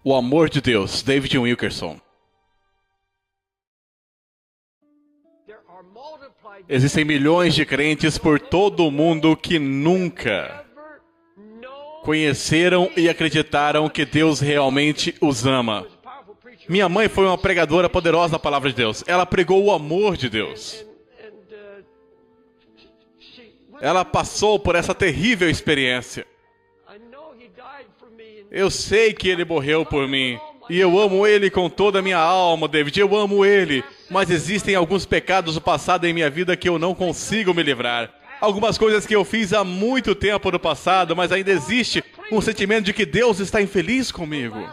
O amor de Deus, David Wilkerson. Existem milhões de crentes por todo o mundo que nunca conheceram e acreditaram que Deus realmente os ama. Minha mãe foi uma pregadora poderosa da palavra de Deus. Ela pregou o amor de Deus. Ela passou por essa terrível experiência. Eu sei que Ele morreu por mim. E eu amo Ele com toda a minha alma, David. Eu amo Ele. Mas existem alguns pecados do passado em minha vida que eu não consigo me livrar. Algumas coisas que eu fiz há muito tempo no passado, mas ainda existe um sentimento de que Deus está infeliz comigo.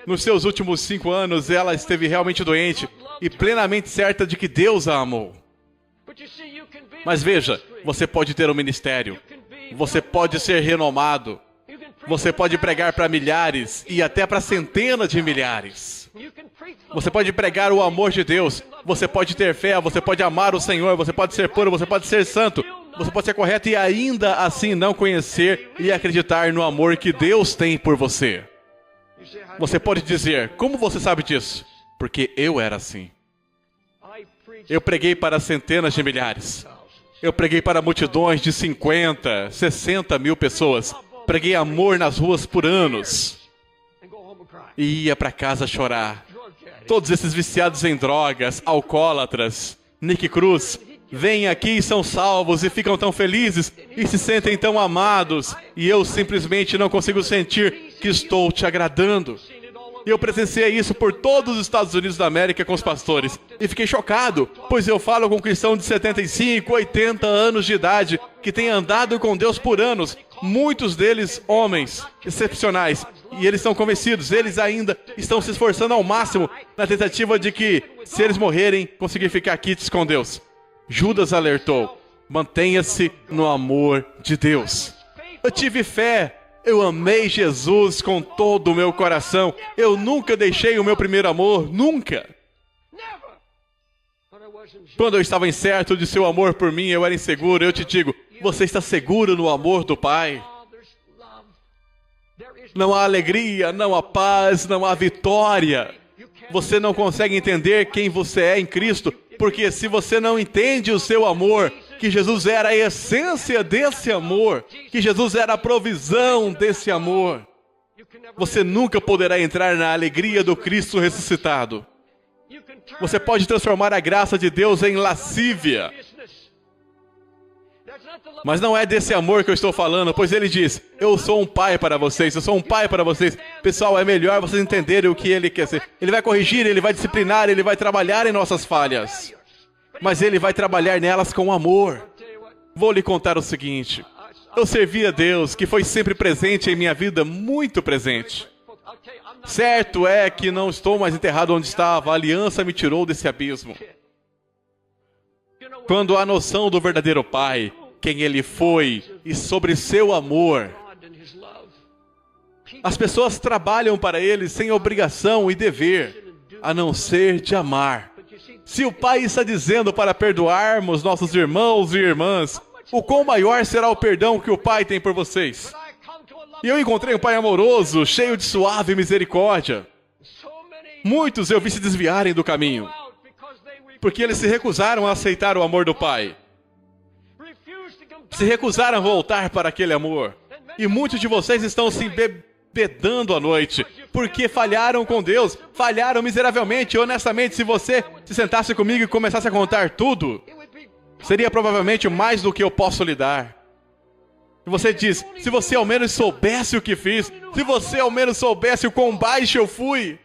Nos seus últimos 5 anos, ela esteve realmente doente e plenamente certa de que Deus a amou. Mas veja, você pode ter um ministério. Você pode ser renomado. Você pode pregar para milhares e até para centenas de milhares. Você pode pregar o amor de Deus. Você pode ter fé, você pode amar o Senhor, você pode ser puro, você pode ser santo. Você pode ser correto e ainda assim não conhecer e acreditar no amor que Deus tem por você. Você pode dizer, como você sabe disso? Porque eu era assim. Eu preguei para centenas de milhares. Eu preguei para multidões de 50, 60 mil pessoas. Preguei amor nas ruas por anos. E ia para casa chorar. Todos esses viciados em drogas, alcoólatras, Nick Cruz, vêm aqui e são salvos e ficam tão felizes e se sentem tão amados. E eu simplesmente não consigo sentir que estou te agradando. E eu presenciei isso por todos os Estados Unidos da América com os pastores. E fiquei chocado, pois eu falo com cristãos de 75, 80 anos de idade, que têm andado com Deus por anos. Muitos deles homens excepcionais. E eles estão convencidos, eles ainda estão se esforçando ao máximo na tentativa de que, se eles morrerem, conseguir ficar quites com Deus. Judas alertou, mantenha-se no amor de Deus. Eu tive fé. Eu amei Jesus com todo o meu coração. Eu nunca deixei o meu primeiro amor, nunca. Quando eu estava incerto de seu amor por mim, eu era inseguro. Eu te digo, você está seguro no amor do Pai? Não há alegria, não há paz, não há vitória. Você não consegue entender quem você é em Cristo, porque se você não entende o seu amor, que Jesus era a essência desse amor, que Jesus era a provisão desse amor, você nunca poderá entrar na alegria do Cristo ressuscitado. Você pode transformar a graça de Deus em lascívia. Mas não é desse amor que eu estou falando, pois Ele diz, eu sou um pai para vocês, eu sou um pai para vocês. Pessoal, é melhor vocês entenderem o que Ele quer ser. Ele vai corrigir, Ele vai disciplinar, Ele vai trabalhar em nossas falhas. Mas Ele vai trabalhar nelas com amor. Vou lhe contar o seguinte. Eu servi a Deus, que foi sempre presente em minha vida, muito presente. Certo é que não estou mais enterrado onde estava, a aliança me tirou desse abismo. Quando a noção do verdadeiro Pai, quem Ele foi e sobre seu amor, as pessoas trabalham para Ele sem obrigação e dever, a não ser de amar. Se o Pai está dizendo para perdoarmos nossos irmãos e irmãs, o quão maior será o perdão que o Pai tem por vocês? E eu encontrei um Pai amoroso, cheio de suave misericórdia. Muitos eu vi se desviarem do caminho, porque eles se recusaram a aceitar o amor do Pai. Se recusaram a voltar para aquele amor. E muitos de vocês estão se embebedando à noite, porque falharam com Deus, falharam miseravelmente. E honestamente, se você se sentasse comigo e começasse a contar tudo, seria provavelmente mais do que eu posso lhe dar. E você diz, se você ao menos soubesse o que fiz, se você ao menos soubesse o quão baixo eu fui.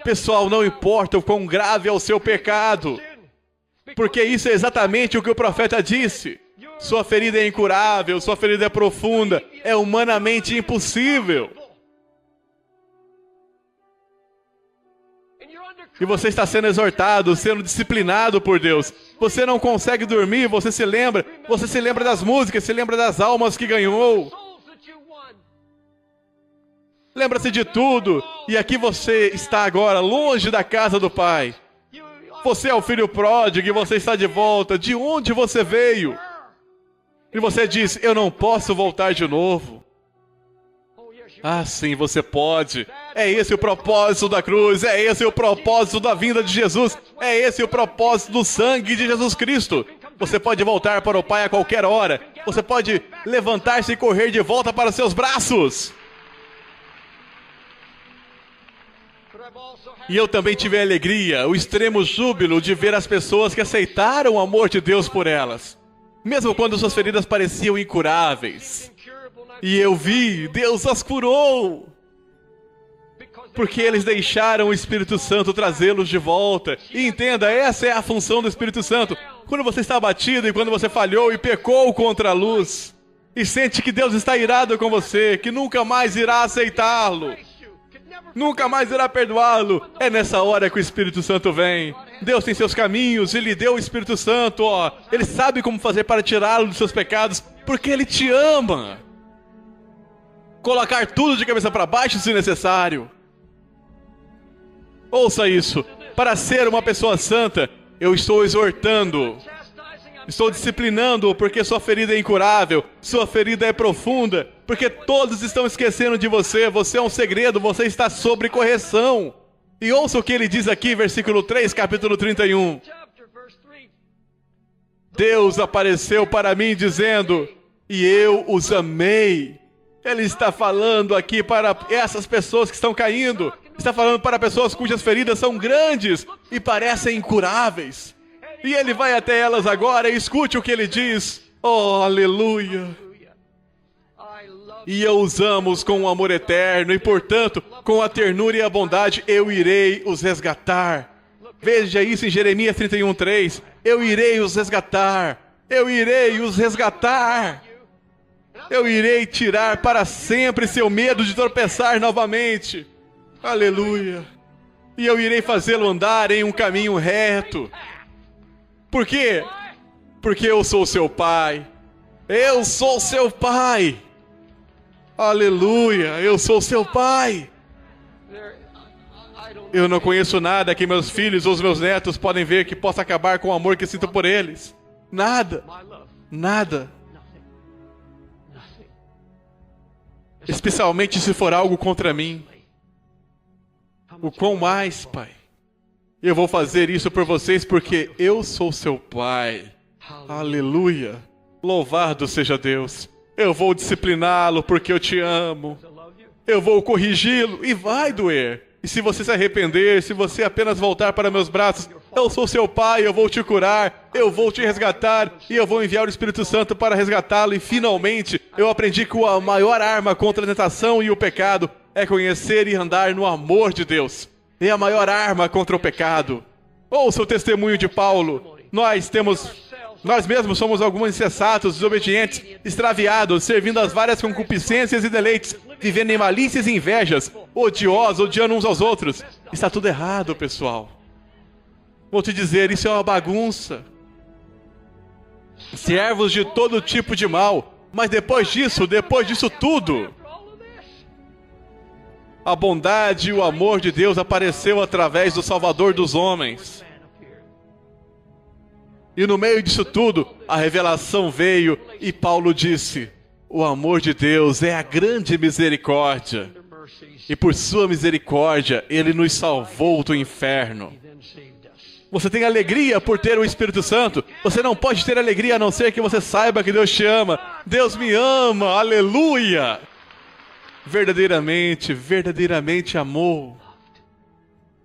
Pessoal, não importa o quão grave é o seu pecado, porque isso é exatamente o que o profeta disse. Sua ferida é incurável, sua ferida é profunda, é humanamente impossível. E você está sendo exortado, sendo disciplinado por Deus. Você não consegue dormir, você se lembra das músicas, se lembra das almas que ganhou. Lembra-se de tudo, e aqui você está agora, longe da casa do Pai. Você é o filho pródigo e você está de volta. De onde você veio? E você diz, eu não posso voltar de novo. Ah, sim, você pode. É esse o propósito da cruz, é esse o propósito da vinda de Jesus, é esse o propósito do sangue de Jesus Cristo. Você pode voltar para o Pai a qualquer hora, você pode levantar-se e correr de volta para os seus braços. E eu também tive a alegria, o extremo júbilo de ver as pessoas que aceitaram o amor de Deus por elas, mesmo quando suas feridas pareciam incuráveis. E eu vi, Deus as curou, porque eles deixaram o Espírito Santo trazê-los de volta. E entenda, essa é a função do Espírito Santo. Quando você está abatido e quando você falhou e pecou contra a luz, e sente que Deus está irado com você, que nunca mais irá aceitá-lo, nunca mais irá perdoá-lo, é nessa hora que o Espírito Santo vem. Deus tem seus caminhos, Ele deu o Espírito Santo, ó. Ele sabe como fazer para tirá-lo dos seus pecados, porque Ele te ama. Colocar tudo de cabeça para baixo se necessário. Ouça isso, para ser uma pessoa santa, eu estou exortando, estou disciplinando, porque sua ferida é incurável, sua ferida é profunda, porque todos estão esquecendo de você, você é um segredo, você está sob correção. E ouça o que ele diz aqui, versículo 3, capítulo 31. Deus apareceu para mim dizendo, e eu os amei. Ele está falando aqui para essas pessoas que estão caindo. Está falando para pessoas cujas feridas são grandes e parecem incuráveis. E ele vai até elas agora e escute o que ele diz. Oh, aleluia. E eu os amo com um amor eterno e, portanto, com a ternura e a bondade, eu irei os resgatar. Veja isso em Jeremias 31:3. Eu irei os resgatar. Eu irei os resgatar. Eu irei tirar para sempre seu medo de tropeçar novamente. Aleluia. E eu irei fazê-lo andar em um caminho reto. Por quê? Porque eu sou seu pai. Eu sou seu pai. Aleluia. Eu sou seu pai. Eu não conheço nada que meus filhos ou os meus netos podem ver que possa acabar com o amor que sinto por eles. Nada. Nada. Especialmente se for algo contra mim. O quão mais, Pai? Eu vou fazer isso por vocês porque eu sou seu Pai. Aleluia. Louvado seja Deus. Eu vou discipliná-lo porque eu te amo. Eu vou corrigi-lo e vai doer. E se você se arrepender, se você apenas voltar para meus braços, eu sou seu Pai, eu vou te curar, eu vou te resgatar e eu vou enviar o Espírito Santo para resgatá-lo. E finalmente, eu aprendi que a maior arma contra a tentação e o pecado é conhecer e andar no amor de Deus. É a maior arma contra o pecado. Ouça o testemunho de Paulo. Nós mesmos somos alguns insensatos, desobedientes, extraviados, servindo às várias concupiscências e deleites, vivendo em malícias e invejas, odiosos, odiando uns aos outros. Está tudo errado, pessoal. Vou te dizer, isso é uma bagunça. Servos de todo tipo de mal. Mas depois disso tudo, a bondade e o amor de Deus apareceu através do Salvador dos homens. E no meio disso tudo, a revelação veio e Paulo disse, o amor de Deus é a grande misericórdia. E por sua misericórdia, Ele nos salvou do inferno. Você tem alegria por ter o Espírito Santo? Você não pode ter alegria a não ser que você saiba que Deus te ama. Deus me ama, aleluia! Verdadeiramente, verdadeiramente amou.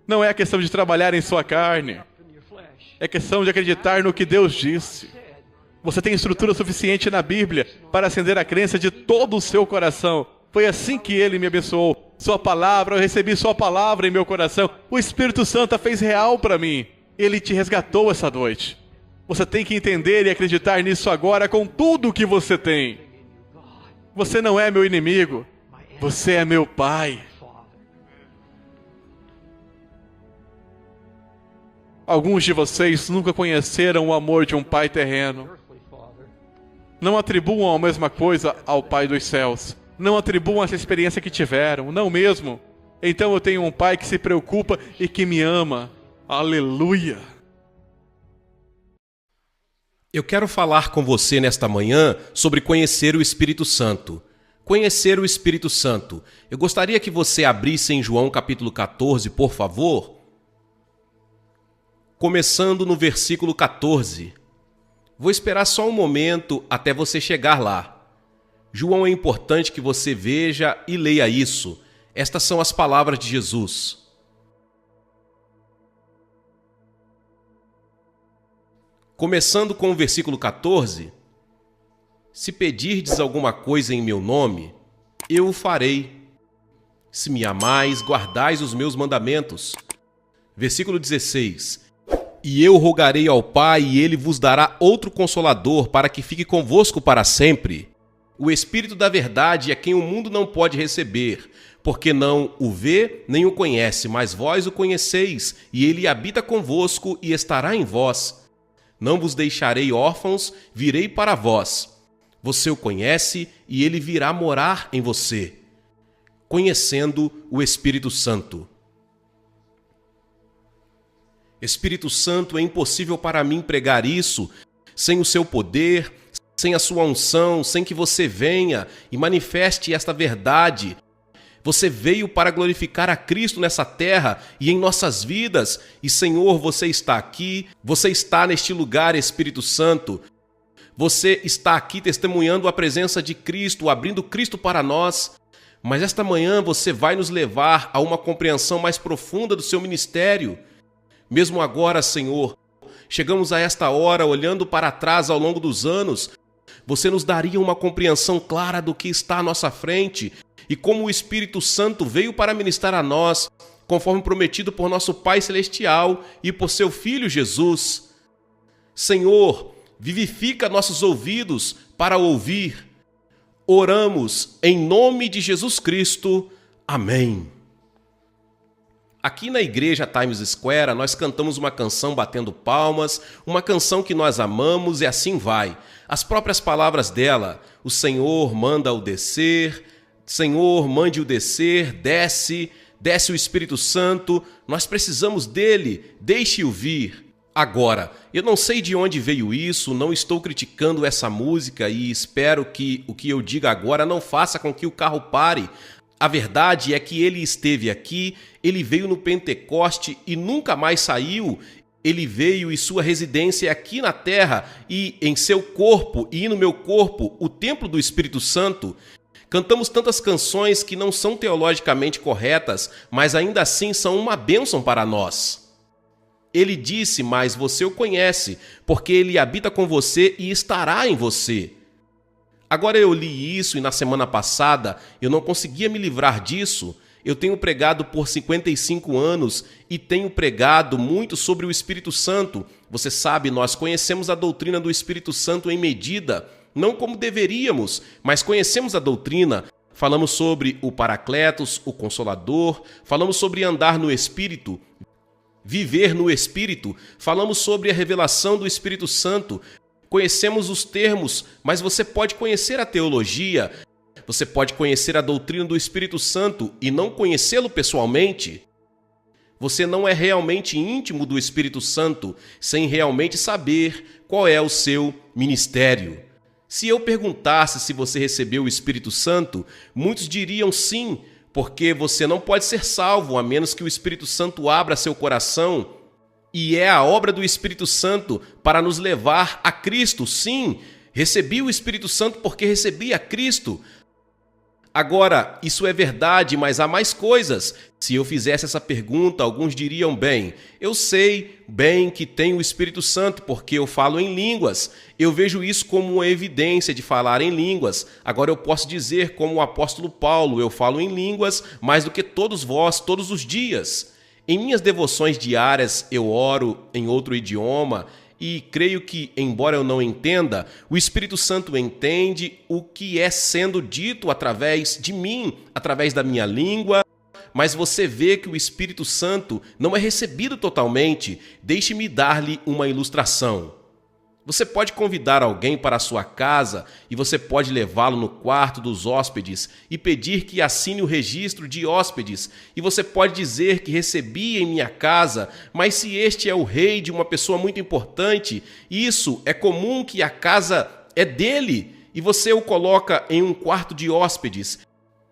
Não é a questão de trabalhar em sua carne. É questão de acreditar no que Deus disse. Você tem estrutura suficiente na Bíblia para acender a crença de todo o seu coração. Foi assim que Ele me abençoou. Sua palavra, eu recebi sua palavra em meu coração. O Espírito Santo a fez real para mim. Ele te resgatou essa noite. Você tem que entender e acreditar nisso agora com tudo o que você tem. Você não é meu inimigo. Você é meu Pai. Alguns de vocês nunca conheceram o amor de um pai terreno. Não atribuam a mesma coisa ao Pai dos céus. Não atribuam essa experiência que tiveram, não mesmo. Então eu tenho um Pai que se preocupa e que me ama. Aleluia! Eu quero falar com você nesta manhã sobre conhecer o Espírito Santo. Conhecer o Espírito Santo. Eu gostaria que você abrisse em João capítulo 14, por favor. Começando no versículo 14. Vou esperar só um momento até você chegar lá. João, é importante que você veja e leia isso. Estas são as palavras de Jesus. Começando com o versículo 14. Se pedirdes alguma coisa em meu nome, eu o farei. Se me amais, guardais os meus mandamentos. Versículo 16. E eu rogarei ao Pai, e ele vos dará outro Consolador, para que fique convosco para sempre. O Espírito da verdade é quem o mundo não pode receber, porque não o vê nem o conhece, mas vós o conheceis, e ele habita convosco e estará em vós. Não vos deixarei órfãos, virei para vós. Você o conhece e ele virá morar em você, conhecendo o Espírito Santo. Espírito Santo, é impossível para mim pregar isso sem o seu poder, sem a sua unção, sem que você venha e manifeste esta verdade. Você veio para glorificar a Cristo nessa terra e em nossas vidas. E, Senhor, você está aqui, você está neste lugar, Espírito Santo. Você está aqui testemunhando a presença de Cristo, abrindo Cristo para nós. Mas esta manhã você vai nos levar a uma compreensão mais profunda do seu ministério. Mesmo agora, Senhor, chegamos a esta hora olhando para trás ao longo dos anos. Você nos daria uma compreensão clara do que está à nossa frente e como o Espírito Santo veio para ministrar a nós, conforme prometido por nosso Pai Celestial e por seu Filho Jesus. Senhor, vivifica nossos ouvidos para ouvir. Oramos em nome de Jesus Cristo. Amém. Aqui na igreja Times Square, nós cantamos uma canção batendo palmas, uma canção que nós amamos e assim vai. As próprias palavras dela: o Senhor manda-o descer, Senhor, mande-o descer, desce o Espírito Santo, nós precisamos dele, deixe-o vir. Agora, eu não sei de onde veio isso, não estou criticando essa música e espero que o que eu diga agora não faça com que o carro pare. A verdade é que ele esteve aqui, ele veio no Pentecoste e nunca mais saiu. Ele veio e sua residência é aqui na terra e em seu corpo e no meu corpo, o templo do Espírito Santo. Cantamos tantas canções que não são teologicamente corretas, mas ainda assim são uma bênção para nós. Ele disse, mas você o conhece, porque ele habita com você e estará em você. Agora eu li isso e na semana passada eu não conseguia me livrar disso. Eu tenho pregado por 55 anos e tenho pregado muito sobre o Espírito Santo. Você sabe, nós conhecemos a doutrina do Espírito Santo em medida, não como deveríamos, mas conhecemos a doutrina. Falamos sobre o Paracletos, o Consolador, falamos sobre andar no Espírito, viver no Espírito, falamos sobre a revelação do Espírito Santo. Conhecemos os termos, mas você pode conhecer a teologia, você pode conhecer a doutrina do Espírito Santo e não conhecê-lo pessoalmente. Você não é realmente íntimo do Espírito Santo sem realmente saber qual é o seu ministério. Se eu perguntasse se você recebeu o Espírito Santo, muitos diriam sim, porque você não pode ser salvo a menos que o Espírito Santo abra seu coração. E é a obra do Espírito Santo para nos levar a Cristo. Sim, recebi o Espírito Santo porque recebi a Cristo. Agora, isso é verdade, mas há mais coisas. Se eu fizesse essa pergunta, alguns diriam, bem, eu sei bem que tenho o Espírito Santo porque eu falo em línguas. Eu vejo isso como uma evidência de falar em línguas. Agora eu posso dizer, como o apóstolo Paulo, eu falo em línguas mais do que todos vós, todos os dias. Em minhas devoções diárias, eu oro em outro idioma e creio que, embora eu não entenda, o Espírito Santo entende o que é sendo dito através de mim, através da minha língua, mas você vê que o Espírito Santo não é recebido totalmente. Deixe-me dar-lhe uma ilustração. Você pode convidar alguém para a sua casa e você pode levá-lo no quarto dos hóspedes e pedir que assine o registro de hóspedes. E você pode dizer que recebi em minha casa, mas se este é o rei de uma pessoa muito importante, isso é comum que a casa é dele e você o coloca em um quarto de hóspedes,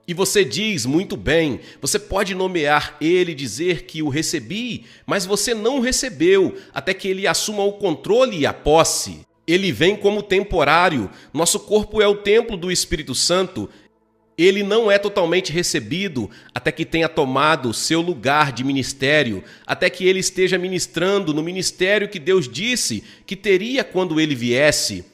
e você diz, muito bem, você pode nomear ele e dizer que o recebi, mas você não o recebeu, até que ele assuma o controle e a posse. Ele vem como temporário, nosso corpo é o templo do Espírito Santo. Ele não é totalmente recebido até que tenha tomado seu lugar de ministério, até que ele esteja ministrando no ministério que Deus disse que teria quando ele viesse.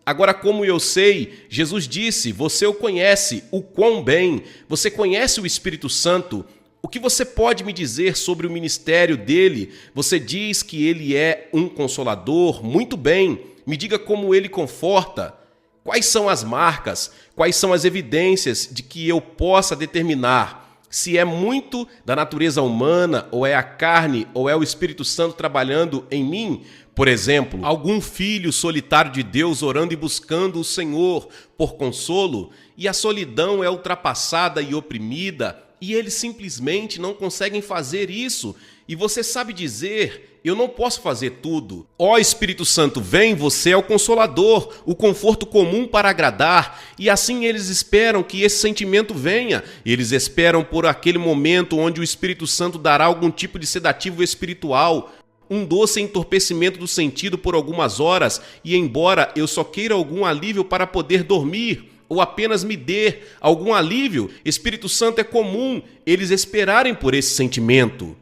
Agora, como eu sei, Jesus disse, você o conhece, o quão bem, você conhece o Espírito Santo. O que você pode me dizer sobre o ministério dele? Você diz que ele é um consolador, muito bem, me diga como ele conforta. Quais são as marcas, quais são as evidências de que eu possa determinar se é muito da natureza humana, ou é a carne, ou é o Espírito Santo trabalhando em mim? Por exemplo, algum filho solitário de Deus orando e buscando o Senhor por consolo, e a solidão é ultrapassada e oprimida, e eles simplesmente não conseguem fazer isso. E você sabe dizer, eu não posso fazer tudo. Ó Espírito Santo, vem, você é o Consolador, o conforto comum para agradar. E assim eles esperam que esse sentimento venha. Eles esperam por aquele momento onde o Espírito Santo dará algum tipo de sedativo espiritual, um doce entorpecimento do sentido por algumas horas, e embora eu só queira algum alívio para poder dormir, ou apenas me dê algum alívio, Espírito Santo, é comum eles esperarem por esse sentimento.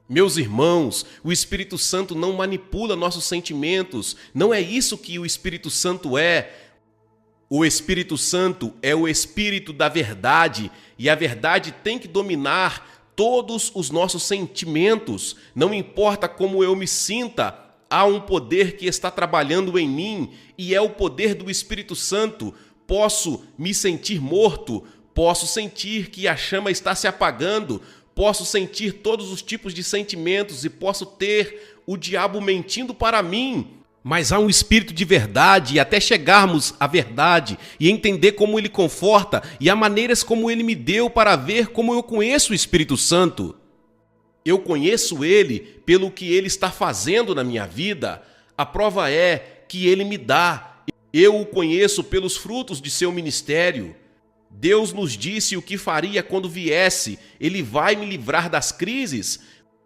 Meus irmãos, o Espírito Santo não manipula nossos sentimentos, não é isso que o Espírito Santo é. O Espírito Santo é o Espírito da verdade, e a verdade tem que dominar todos os nossos sentimentos. Não importa como eu me sinta, há um poder que está trabalhando em mim, e é o poder do Espírito Santo. Posso me sentir morto, posso sentir que a chama está se apagando, posso sentir todos os tipos de sentimentos e posso ter o diabo mentindo para mim. Mas há um Espírito de verdade, e até chegarmos à verdade e entender como ele conforta, e há maneiras como ele me deu para ver como eu conheço o Espírito Santo. Eu conheço ele pelo que ele está fazendo na minha vida. A prova é que ele me dá. Eu o conheço pelos frutos de seu ministério. Deus nos disse o que faria quando viesse. Ele vai me livrar das crises,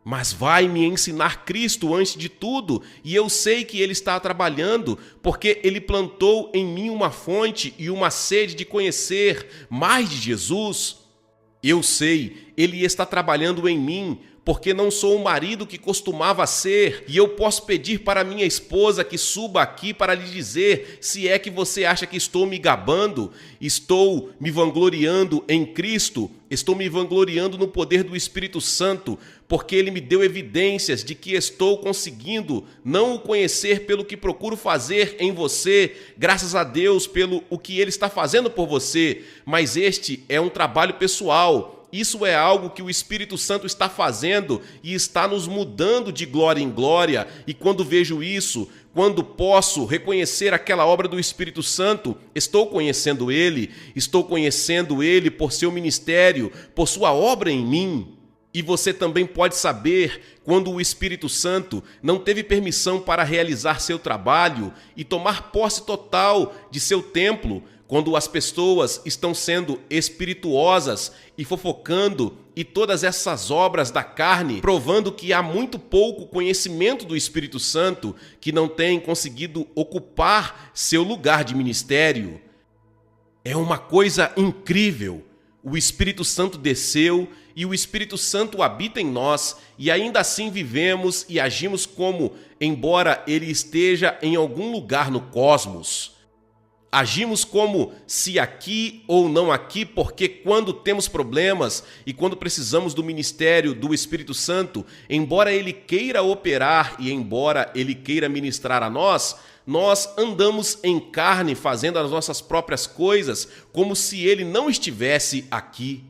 mas vai me ensinar Cristo antes de tudo, e eu sei que ele está trabalhando, porque ele plantou em mim uma fonte e uma sede de conhecer mais de Jesus. Eu sei, ele está trabalhando em mim, porque não sou o marido que costumava ser, e eu posso pedir para minha esposa que suba aqui para lhe dizer, se é que você acha que estou me gabando, estou me vangloriando em Cristo, estou me vangloriando no poder do Espírito Santo, porque ele me deu evidências de que estou conseguindo não o conhecer pelo que procuro fazer em você, graças a Deus pelo o que ele está fazendo por você, mas este é um trabalho pessoal. Isso é algo que o Espírito Santo está fazendo e está nos mudando de glória em glória. E quando vejo isso, quando posso reconhecer aquela obra do Espírito Santo, estou conhecendo ele por seu ministério, por sua obra em mim. E você também pode saber quando o Espírito Santo não teve permissão para realizar seu trabalho e tomar posse total de seu templo, quando as pessoas estão sendo espirituosas e fofocando e todas essas obras da carne, provando que há muito pouco conhecimento do Espírito Santo, que não tem conseguido ocupar seu lugar de ministério. É uma coisa incrível. O Espírito Santo desceu e o Espírito Santo habita em nós, e ainda assim vivemos e agimos como, embora ele esteja em algum lugar no cosmos. Agimos como se aqui ou não aqui, porque quando temos problemas e quando precisamos do ministério do Espírito Santo, embora ele queira operar e embora ele queira ministrar a nós, nós andamos em carne fazendo as nossas próprias coisas como se ele não estivesse aqui.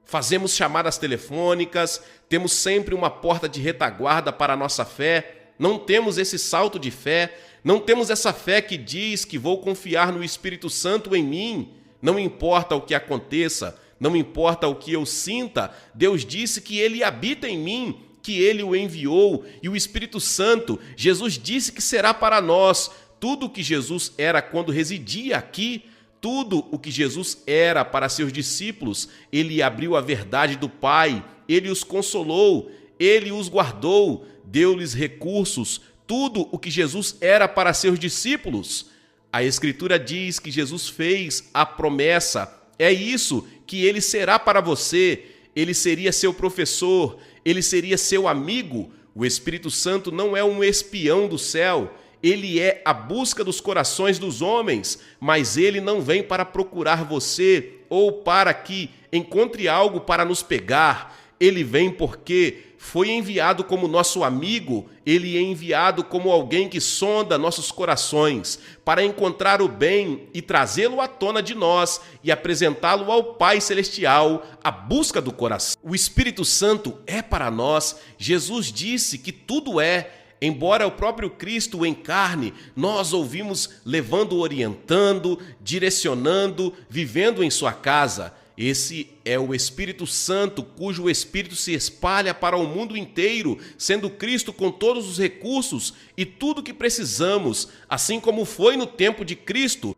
Fazemos chamadas telefônicas, temos sempre uma porta de retaguarda para a nossa fé, não temos esse salto de fé, não temos essa fé que diz que vou confiar no Espírito Santo em mim. Não importa o que aconteça, não importa o que eu sinta, Deus disse que ele habita em mim, que ele o enviou, e o Espírito Santo, Jesus disse que será para nós tudo o que Jesus era quando residia aqui, tudo o que Jesus era para seus discípulos, ele abriu a verdade do Pai, ele os consolou, ele os guardou, deu-lhes recursos, tudo o que Jesus era para seus discípulos. A Escritura diz que Jesus fez a promessa, é isso que ele será para você, ele seria seu professor, ele seria seu amigo. O Espírito Santo não é um espião do céu, ele é a busca dos corações dos homens, mas ele não vem para procurar você ou para que encontre algo para nos pegar. Ele vem porque foi enviado como nosso amigo, ele é enviado como alguém que sonda nossos corações, para encontrar o bem e trazê-lo à tona de nós e apresentá-lo ao Pai Celestial, a busca do coração. O Espírito Santo é para nós. Jesus disse que tudo é. Embora o próprio Cristo em carne, nós ouvimos levando, orientando, direcionando, vivendo em sua casa. Esse é o Espírito Santo, cujo Espírito se espalha para o mundo inteiro, sendo Cristo com todos os recursos e tudo o que precisamos, assim como foi no tempo de Cristo.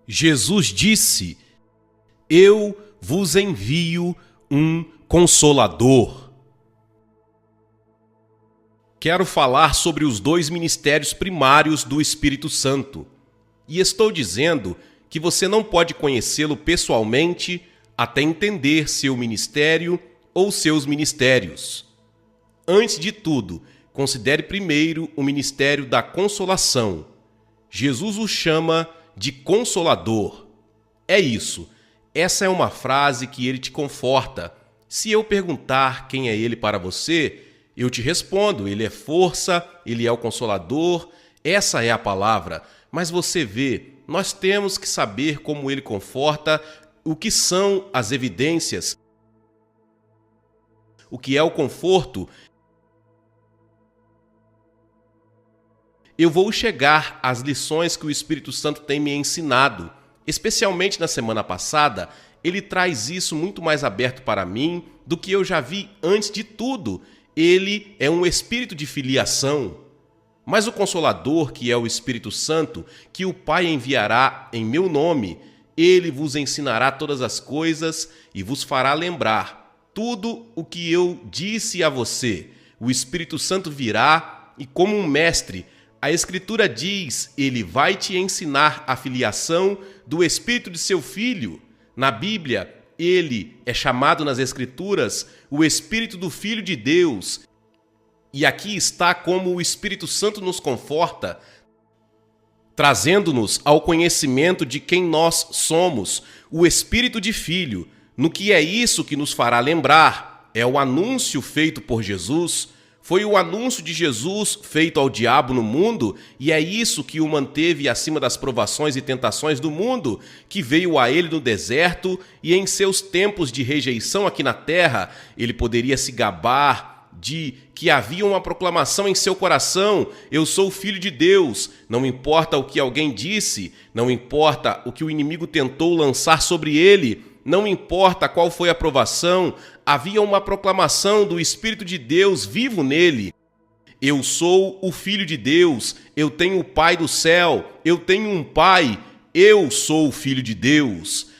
Jesus disse: "Eu vos envio um Consolador." Quero falar sobre os dois ministérios primários do Espírito Santo. E estou dizendo que você não pode conhecê-lo pessoalmente até entender seu ministério ou seus ministérios. Antes de tudo, considere primeiro o ministério da consolação. Jesus o chama de Consolador. É isso. Essa é uma frase que ele te conforta. Se eu perguntar quem é ele para você, eu te respondo, ele é força, ele é o Consolador, essa é a palavra. Mas você vê, nós temos que saber como ele conforta, o que são as evidências, o que é o conforto. Eu vou chegar às lições que o Espírito Santo tem me ensinado, especialmente na semana passada. Ele traz isso muito mais aberto para mim do que eu já vi antes de tudo. Ele é um espírito de filiação. Mas o Consolador, que é o Espírito Santo, que o Pai enviará em meu nome, ele vos ensinará todas as coisas e vos fará lembrar tudo o que eu disse a você. O Espírito Santo virá e, como um mestre, a Escritura diz, ele vai te ensinar a filiação do Espírito de seu Filho. Na Bíblia, ele é chamado nas Escrituras o Espírito do Filho de Deus. E aqui está como o Espírito Santo nos conforta, trazendo-nos ao conhecimento de quem nós somos, o Espírito de Filho. No que é isso que nos fará lembrar? É o anúncio feito por Jesus. Foi o anúncio de Jesus feito ao diabo no mundo, e é isso que o manteve acima das provações e tentações do mundo, que veio a ele no deserto, e em seus tempos de rejeição aqui na terra, ele poderia se gabar de que havia uma proclamação em seu coração: eu sou o Filho de Deus. Não importa o que alguém disse, não importa o que o inimigo tentou lançar sobre ele, não importa qual foi a provação, havia uma proclamação do Espírito de Deus vivo nele. Eu sou o Filho de Deus, eu tenho o Pai do céu, eu tenho um Pai, eu sou o Filho de Deus.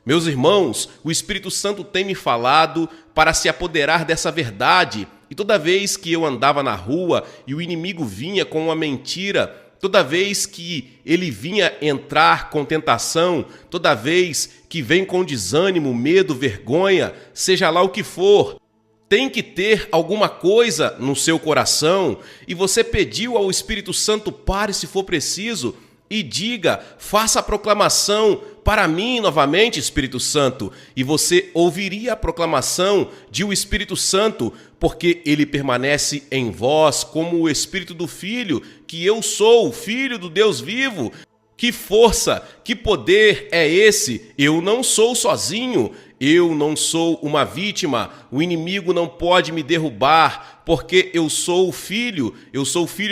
Meus irmãos, o Espírito Santo tem me falado para se apoderar dessa verdade, e toda vez que eu andava na rua e o inimigo vinha com uma mentira, toda vez que ele vinha entrar com tentação, toda vez que vem com desânimo, medo, vergonha, seja lá o que for, tem que ter alguma coisa no seu coração, e você pediu ao Espírito Santo: pare se for preciso e diga, faça a proclamação para mim novamente, Espírito Santo, e você ouviria a proclamação de o Espírito Santo, porque ele permanece em vós como o Espírito do Filho, que eu sou o Filho do Deus vivo. Que força, que poder é esse? Eu não sou sozinho, eu não sou uma vítima, o inimigo não pode me derrubar, porque eu sou o Filho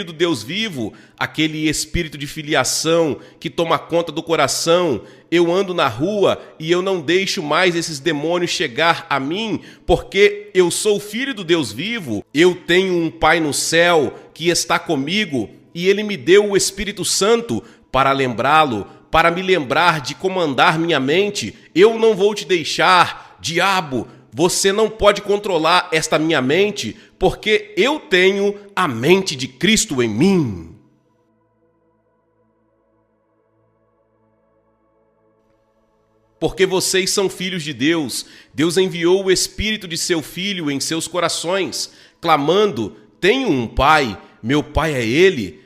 do Deus vivo, aquele espírito de filiação que toma conta do coração. Eu ando na rua e eu não deixo mais esses demônios chegar a mim, porque eu sou o Filho do Deus vivo, eu tenho um Pai no céu que está comigo. e ele me deu o Espírito Santo para lembrá-lo, para me lembrar de comandar minha mente. Eu não vou te deixar, diabo, você não pode controlar esta minha mente, porque eu tenho a mente de Cristo em mim. Porque vocês são filhos de Deus, Deus enviou o Espírito de seu Filho em seus corações, clamando: tenho um Pai, meu Pai é Ele.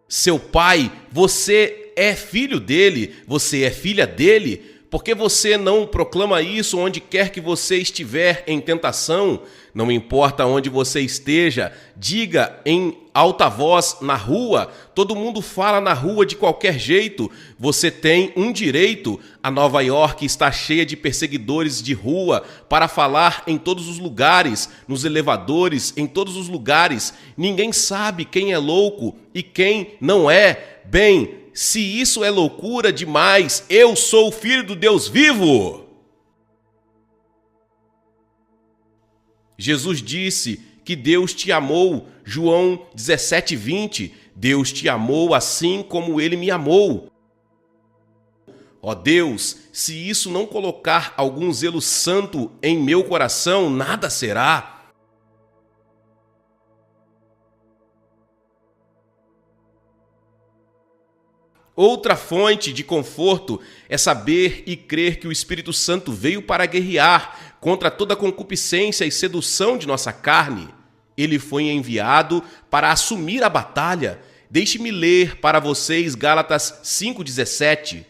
Seu Pai, você é filho dele, você é filha dele. Por que você não proclama isso onde quer que você estiver em tentação? Não importa onde você esteja, diga em alta voz na rua. Todo mundo fala na rua de qualquer jeito. Você tem um direito. A Nova York está cheia de perseguidores de rua para falar em todos os lugares, nos elevadores, em todos os lugares. Ninguém sabe quem é louco e quem não é. Bem, se isso é loucura demais, eu sou o Filho do Deus vivo. Jesus disse que Deus te amou, João 17:20, Deus te amou assim como Ele me amou. Ó Deus, se isso não colocar algum zelo santo em meu coração, nada será. Outra fonte de conforto é saber e crer que o Espírito Santo veio para guerrear contra toda concupiscência e sedução de nossa carne. Ele foi enviado para assumir a batalha. Deixe-me ler para vocês Gálatas 5,17.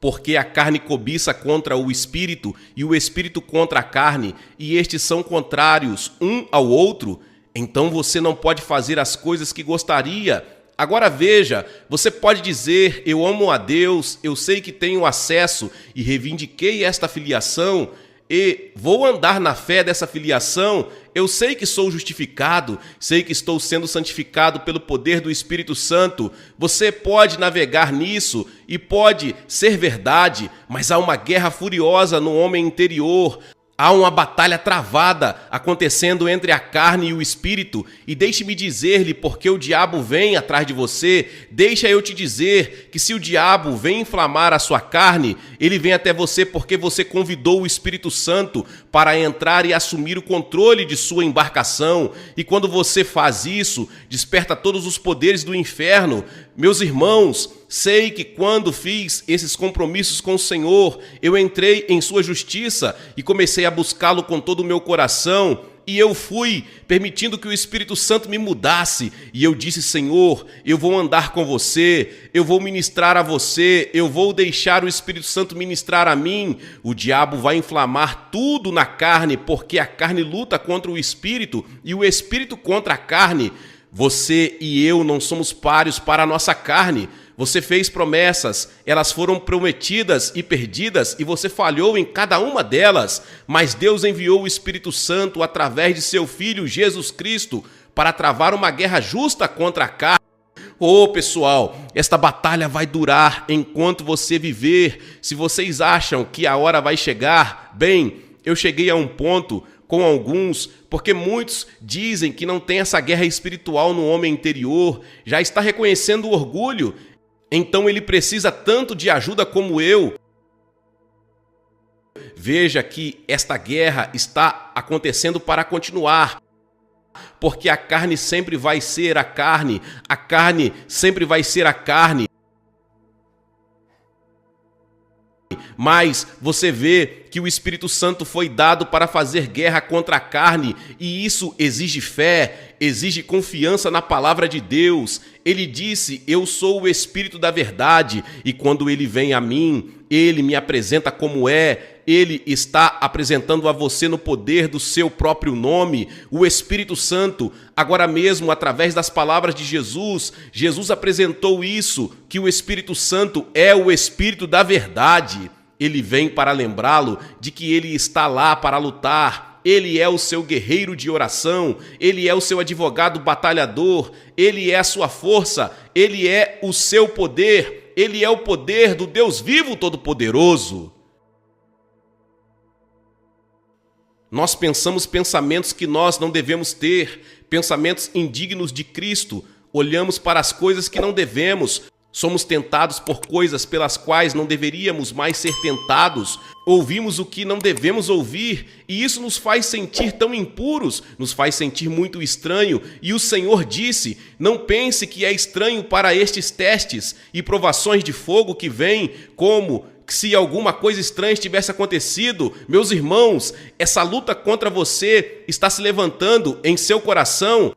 Porque a carne cobiça contra o Espírito e o Espírito contra a carne, e estes são contrários um ao outro. Então você não pode fazer as coisas que gostaria. Agora veja, você pode dizer: eu amo a Deus, eu sei que tenho acesso e reivindiquei esta filiação e vou andar na fé dessa filiação. Eu sei que sou justificado, sei que estou sendo santificado pelo poder do Espírito Santo. Você pode navegar nisso e pode ser verdade, mas há uma guerra furiosa no homem interior. Há uma batalha travada acontecendo entre a carne e o espírito. E deixe-me dizer-lhe porque o diabo vem atrás de você. Deixa eu te dizer que se o diabo vem inflamar a sua carne, ele vem até você porque você convidou o Espírito Santo para entrar e assumir o controle de sua embarcação. E quando você faz isso, desperta todos os poderes do inferno. Meus irmãos, sei que quando fiz esses compromissos com o Senhor, eu entrei em sua justiça e comecei a buscá-lo com todo o meu coração. E eu fui permitindo que o Espírito Santo me mudasse. E eu disse: Senhor, eu vou andar com você, eu vou ministrar a você, eu vou deixar o Espírito Santo ministrar a mim. O diabo vai inflamar tudo na carne, porque a carne luta contra o Espírito e o Espírito contra a carne. Você e eu não somos páreos para a nossa carne. Você fez promessas, elas foram prometidas e perdidas e você falhou em cada uma delas. Mas Deus enviou o Espírito Santo através de seu Filho Jesus Cristo para travar uma guerra justa contra a carne. Pessoal, esta batalha vai durar enquanto você viver. Se vocês acham que a hora vai chegar, bem, eu cheguei a um ponto com alguns, porque muitos dizem que não tem essa guerra espiritual no homem interior, já está reconhecendo o orgulho, então ele precisa tanto de ajuda como eu. Veja que esta guerra está acontecendo para continuar, porque a carne sempre vai ser a carne sempre vai ser a carne. Mas você vê que o Espírito Santo foi dado para fazer guerra contra a carne, e isso exige fé, exige confiança na palavra de Deus. Ele disse: eu sou o Espírito da verdade, e quando ele vem a mim, ele me apresenta como é. Ele está apresentando a você no poder do seu próprio nome, o Espírito Santo. Agora mesmo, através das palavras de Jesus, Jesus apresentou isso, que o Espírito Santo é o Espírito da verdade. Ele vem para lembrá-lo de que ele está lá para lutar. Ele é o seu guerreiro de oração, ele é o seu advogado batalhador, ele é a sua força, ele é o seu poder, ele é o poder do Deus vivo todo-poderoso. Nós pensamos pensamentos que nós não devemos ter, pensamentos indignos de Cristo. Olhamos para as coisas que não devemos. Somos tentados por coisas pelas quais não deveríamos mais ser tentados. Ouvimos o que não devemos ouvir e isso nos faz sentir tão impuros, nos faz sentir muito estranho. E o Senhor disse: não pense que é estranho para estes testes e provações de fogo que vêm, como se alguma coisa estranha tivesse acontecido. Meus irmãos, essa luta contra você está se levantando em seu coração.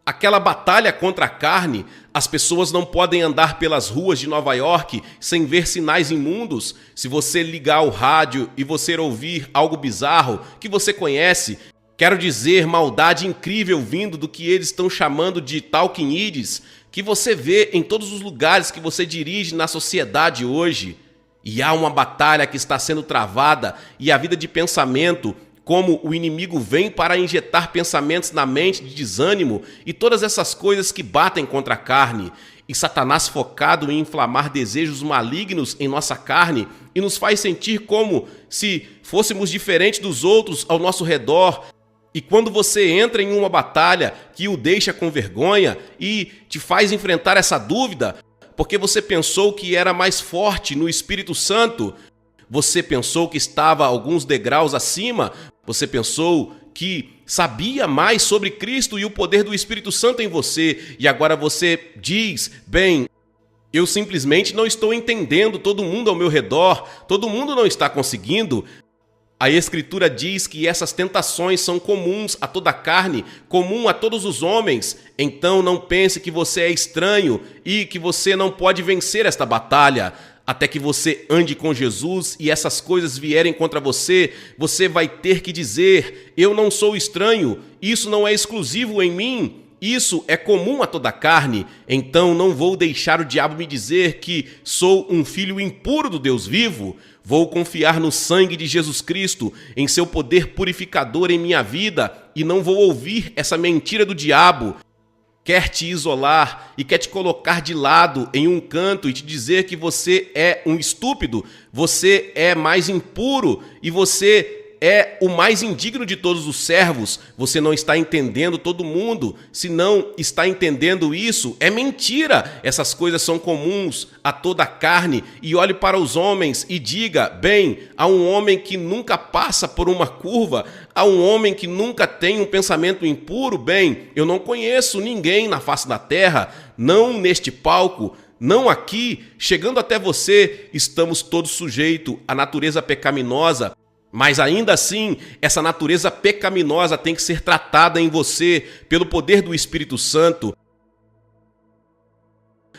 Aquela batalha contra a carne. As pessoas não podem andar pelas ruas de Nova York sem ver sinais imundos. Se você ligar o rádio e você ouvir algo bizarro que você conhece, quero dizer, maldade incrível vindo do que eles estão chamando de talking heads, que você vê em todos os lugares que você dirige na sociedade hoje. E há uma batalha que está sendo travada e a vida de pensamento, como o inimigo vem para injetar pensamentos na mente de desânimo e todas essas coisas que batem contra a carne. E Satanás focado em inflamar desejos malignos em nossa carne e nos faz sentir como se fôssemos diferentes dos outros ao nosso redor. E quando você entra em uma batalha que o deixa com vergonha e te faz enfrentar essa dúvida, porque você pensou que era mais forte no Espírito Santo, você pensou que estava alguns degraus acima, você pensou que sabia mais sobre Cristo e o poder do Espírito Santo em você, e agora você diz: bem, eu simplesmente não estou entendendo todo mundo ao meu redor, todo mundo não está conseguindo. A Escritura diz que essas tentações são comuns a toda a carne, comum a todos os homens. Então não pense que você é estranho e que você não pode vencer esta batalha. Até que você ande com Jesus e essas coisas vierem contra você, você vai ter que dizer: eu não sou estranho, isso não é exclusivo em mim, isso é comum a toda a carne. Então não vou deixar o diabo me dizer que sou um filho impuro do Deus vivo. Vou confiar no sangue de Jesus Cristo, em seu poder purificador em minha vida, e não vou ouvir essa mentira do diabo. Quer te isolar e quer te colocar de lado em um canto e te dizer que você é um estúpido, você é mais impuro e você é o mais indigno de todos os servos. Você não está entendendo todo mundo. Se não está entendendo isso, é mentira. Essas coisas são comuns a toda a carne. E olhe para os homens e diga: bem, há um homem que nunca passa por uma curva, há um homem que nunca tem um pensamento impuro. Bem, eu não conheço ninguém na face da terra, não neste palco, não aqui. Chegando até você, estamos todos sujeitos à natureza pecaminosa. Mas ainda assim, essa natureza pecaminosa tem que ser tratada em você pelo poder do Espírito Santo.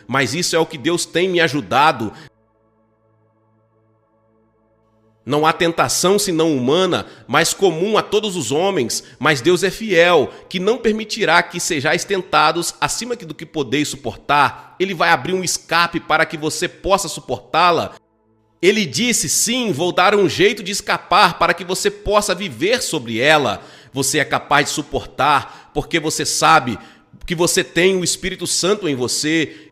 Mas isso é o que Deus tem me ajudado. Não há tentação senão humana, mas comum a todos os homens. Mas Deus é fiel, que não permitirá que sejais tentados acima do que podeis suportar. Ele vai abrir um escape para que você possa suportá-la. Ele disse: sim, vou dar um jeito de escapar para que você possa viver sobre ela. Você é capaz de suportar, porque você sabe que você tem o Espírito Santo em você,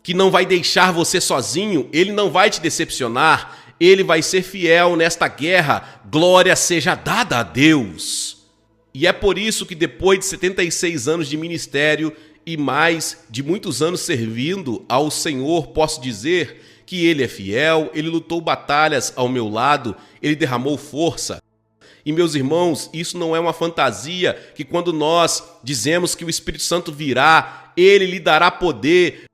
que não vai deixar você sozinho, ele não vai te decepcionar, ele vai ser fiel nesta guerra. Glória seja dada a Deus. E é por isso que depois de 76 anos de ministério e mais de muitos anos servindo ao Senhor, posso dizer que ele é fiel, ele lutou batalhas ao meu lado, ele derramou força. E meus irmãos, isso não é uma fantasia que quando nós dizemos que o Espírito Santo virá, ele lhe dará poder.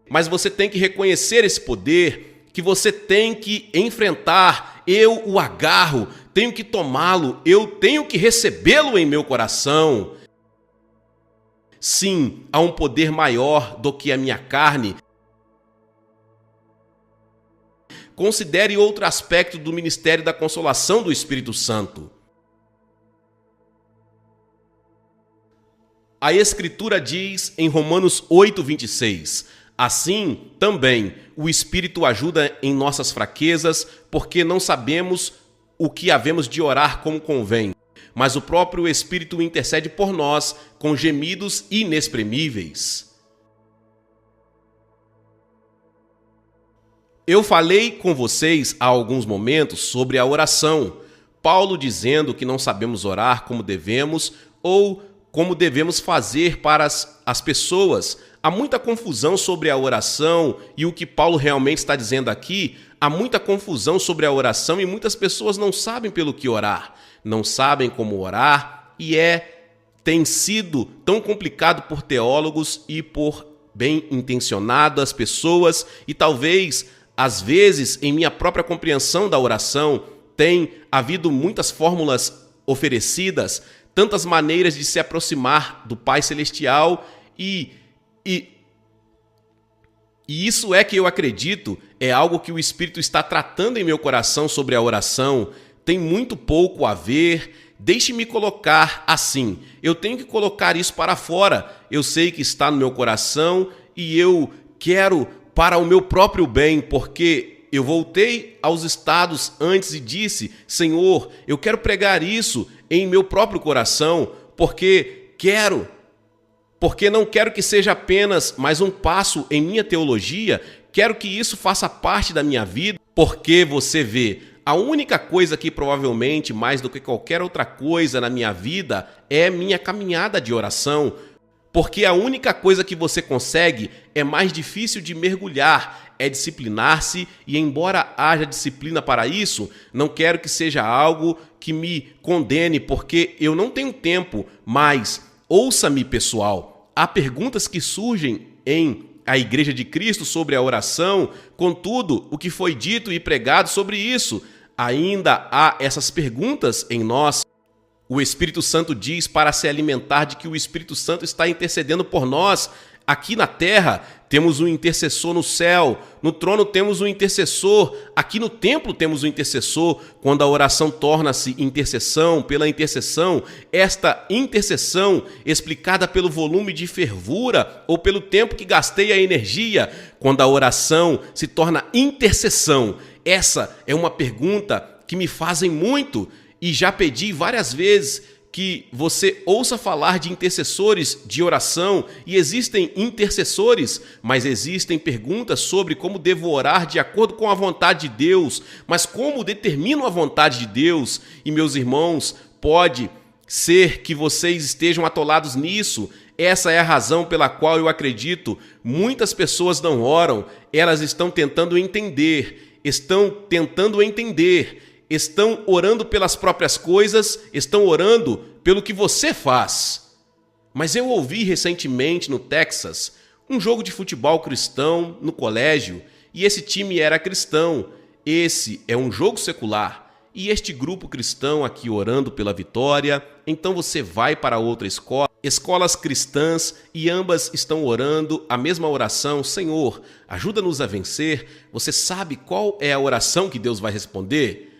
Mas você tem que reconhecer esse poder, que você tem que enfrentar. Eu o agarro, tenho que tomá-lo, eu tenho que recebê-lo em meu coração. Sim, há um poder maior do que a minha carne. Considere outro aspecto do ministério da consolação do Espírito Santo. A Escritura diz em Romanos 8:26, assim também o Espírito ajuda em nossas fraquezas, porque não sabemos o que havemos de orar como convém. Mas o próprio Espírito intercede por nós com gemidos inexprimíveis. Eu falei com vocês há alguns momentos sobre a oração. Paulo dizendo que não sabemos orar como devemos ou como devemos fazer para as pessoas. Há muita confusão sobre a oração e o que Paulo realmente está dizendo aqui, há muita confusão sobre a oração e muitas pessoas não sabem pelo que orar, não sabem como orar e tem sido tão complicado por teólogos e por bem intencionadas pessoas e talvez, às vezes, em minha própria compreensão da oração, tem havido muitas fórmulas oferecidas, tantas maneiras de se aproximar do Pai Celestial e isso é que eu acredito, é algo que o Espírito está tratando em meu coração sobre a oração, tem muito pouco a ver. Deixe-me colocar assim, eu tenho que colocar isso para fora, eu sei que está no meu coração e eu quero para o meu próprio bem, porque eu voltei aos estados antes e disse, Senhor, eu quero pregar isso em meu próprio coração, porque não quero que seja apenas mais um passo em minha teologia, quero que isso faça parte da minha vida, porque você vê, a única coisa que provavelmente, mais do que qualquer outra coisa na minha vida, é minha caminhada de oração, porque a única coisa que você consegue é mais difícil de mergulhar, é disciplinar-se e embora haja disciplina para isso, não quero que seja algo que me condene, porque eu não tenho tempo, mas ouça-me, pessoal, há perguntas que surgem em a Igreja de Cristo sobre a oração, contudo, o que foi dito e pregado sobre isso, ainda há essas perguntas em nós. O Espírito Santo diz para se alimentar de que o Espírito Santo está intercedendo por nós. Aqui na terra temos um intercessor no céu, no trono temos um intercessor, aqui no templo temos um intercessor. Quando a oração torna-se intercessão, pela intercessão, esta intercessão explicada pelo volume de fervura ou pelo tempo que gastei a energia, quando a oração se torna intercessão, essa é uma pergunta que me fazem muito e já pedi várias vezes que você ouça falar de intercessores de oração e existem intercessores, mas existem perguntas sobre como devo orar de acordo com a vontade de Deus, mas como determino a vontade de Deus? E meus irmãos, pode ser que vocês estejam atolados nisso. Essa é a razão pela qual eu acredito muitas pessoas não oram, elas estão tentando entender, estão orando pelas próprias coisas, estão orando pelo que você faz. Mas eu ouvi recentemente no Texas um jogo de futebol cristão no colégio e esse time era cristão. Esse é um jogo secular e este grupo cristão aqui orando pela vitória. Então você vai para outra escola, escolas cristãs e ambas estão orando a mesma oração. Senhor, ajuda-nos a vencer. Você sabe qual é a oração que Deus vai responder?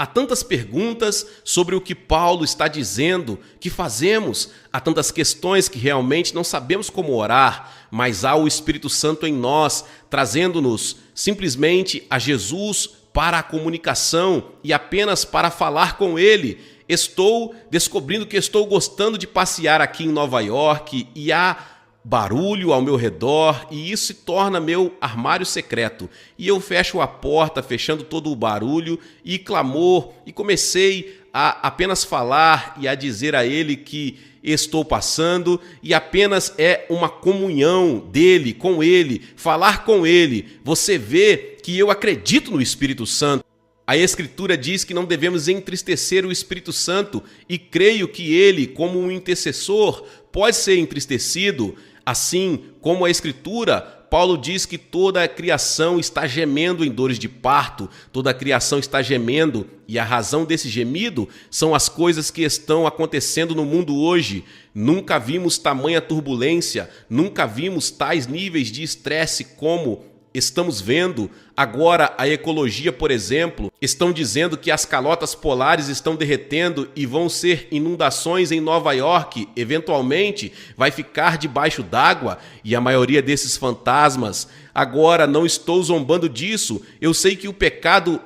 Há tantas perguntas sobre o que Paulo está dizendo que fazemos, há tantas questões que realmente não sabemos como orar, mas há o Espírito Santo em nós, trazendo-nos simplesmente a Jesus para a comunicação e apenas para falar com Ele. Estou descobrindo que estou gostando de passear aqui em Nova York e há barulho ao meu redor e isso se torna meu armário secreto. E eu fecho a porta, fechando todo o barulho e clamor e comecei a apenas falar e a dizer a Ele que estou passando e apenas é uma comunhão dele com Ele, falar com Ele. Você vê que eu acredito no Espírito Santo. A Escritura diz que não devemos entristecer o Espírito Santo e creio que Ele, como um intercessor, pode ser entristecido. Assim como a Escritura, Paulo diz que toda a criação está gemendo em dores de parto, toda a criação está gemendo e a razão desse gemido são as coisas que estão acontecendo no mundo hoje. Nunca vimos tamanha turbulência, nunca vimos tais níveis de estresse como estamos vendo. Agora a ecologia, por exemplo, estão dizendo que as calotas polares estão derretendo e vão ser inundações em Nova York, eventualmente vai ficar debaixo d'água e a maioria desses fantasmas. Agora não estou zombando disso, eu sei que o pecado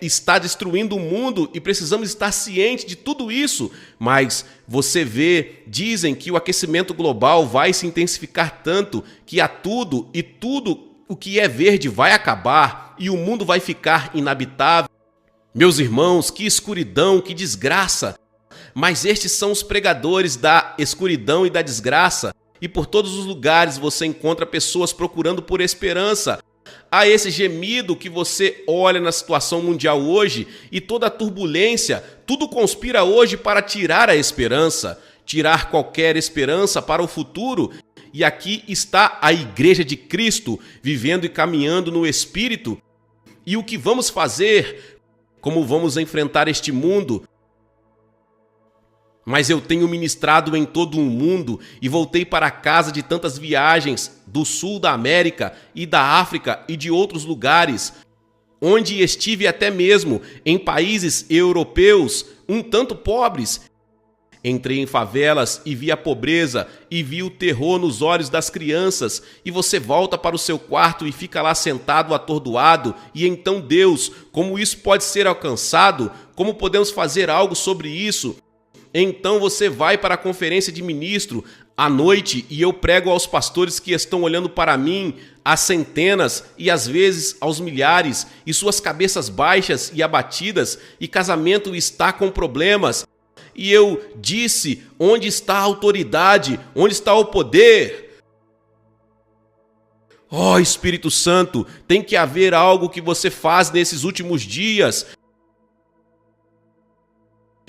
está destruindo o mundo e precisamos estar cientes de tudo isso, mas você vê, dizem que o aquecimento global vai se intensificar tanto que há tudo e tudo O que é verde vai acabar e o mundo vai ficar inabitável. Meus irmãos, que escuridão, que desgraça! Mas estes são os pregadores da escuridão e da desgraça. E por todos os lugares você encontra pessoas procurando por esperança. Há esse gemido que você olha na situação mundial hoje e toda a turbulência, tudo conspira hoje para tirar a esperança, tirar qualquer esperança para o futuro. E aqui está a Igreja de Cristo, vivendo e caminhando no Espírito. E o que vamos fazer? Como vamos enfrentar este mundo? Mas eu tenho ministrado em todo o mundo e voltei para casa de tantas viagens do sul da América e da África e de outros lugares, onde estive até mesmo em países europeus um tanto pobres. Entrei em favelas e vi a pobreza e vi o terror nos olhos das crianças, e você volta para o seu quarto e fica lá sentado atordoado, e então Deus, como isso pode ser alcançado? Como podemos fazer algo sobre isso? Então você vai para a conferência de ministro à noite e eu prego aos pastores que estão olhando para mim, às centenas e às vezes aos milhares, e suas cabeças baixas e abatidas, e casamento está com problemas. E eu disse: onde está a autoridade? Onde está o poder? Oh, Espírito Santo, tem que haver algo que você faz nesses últimos dias.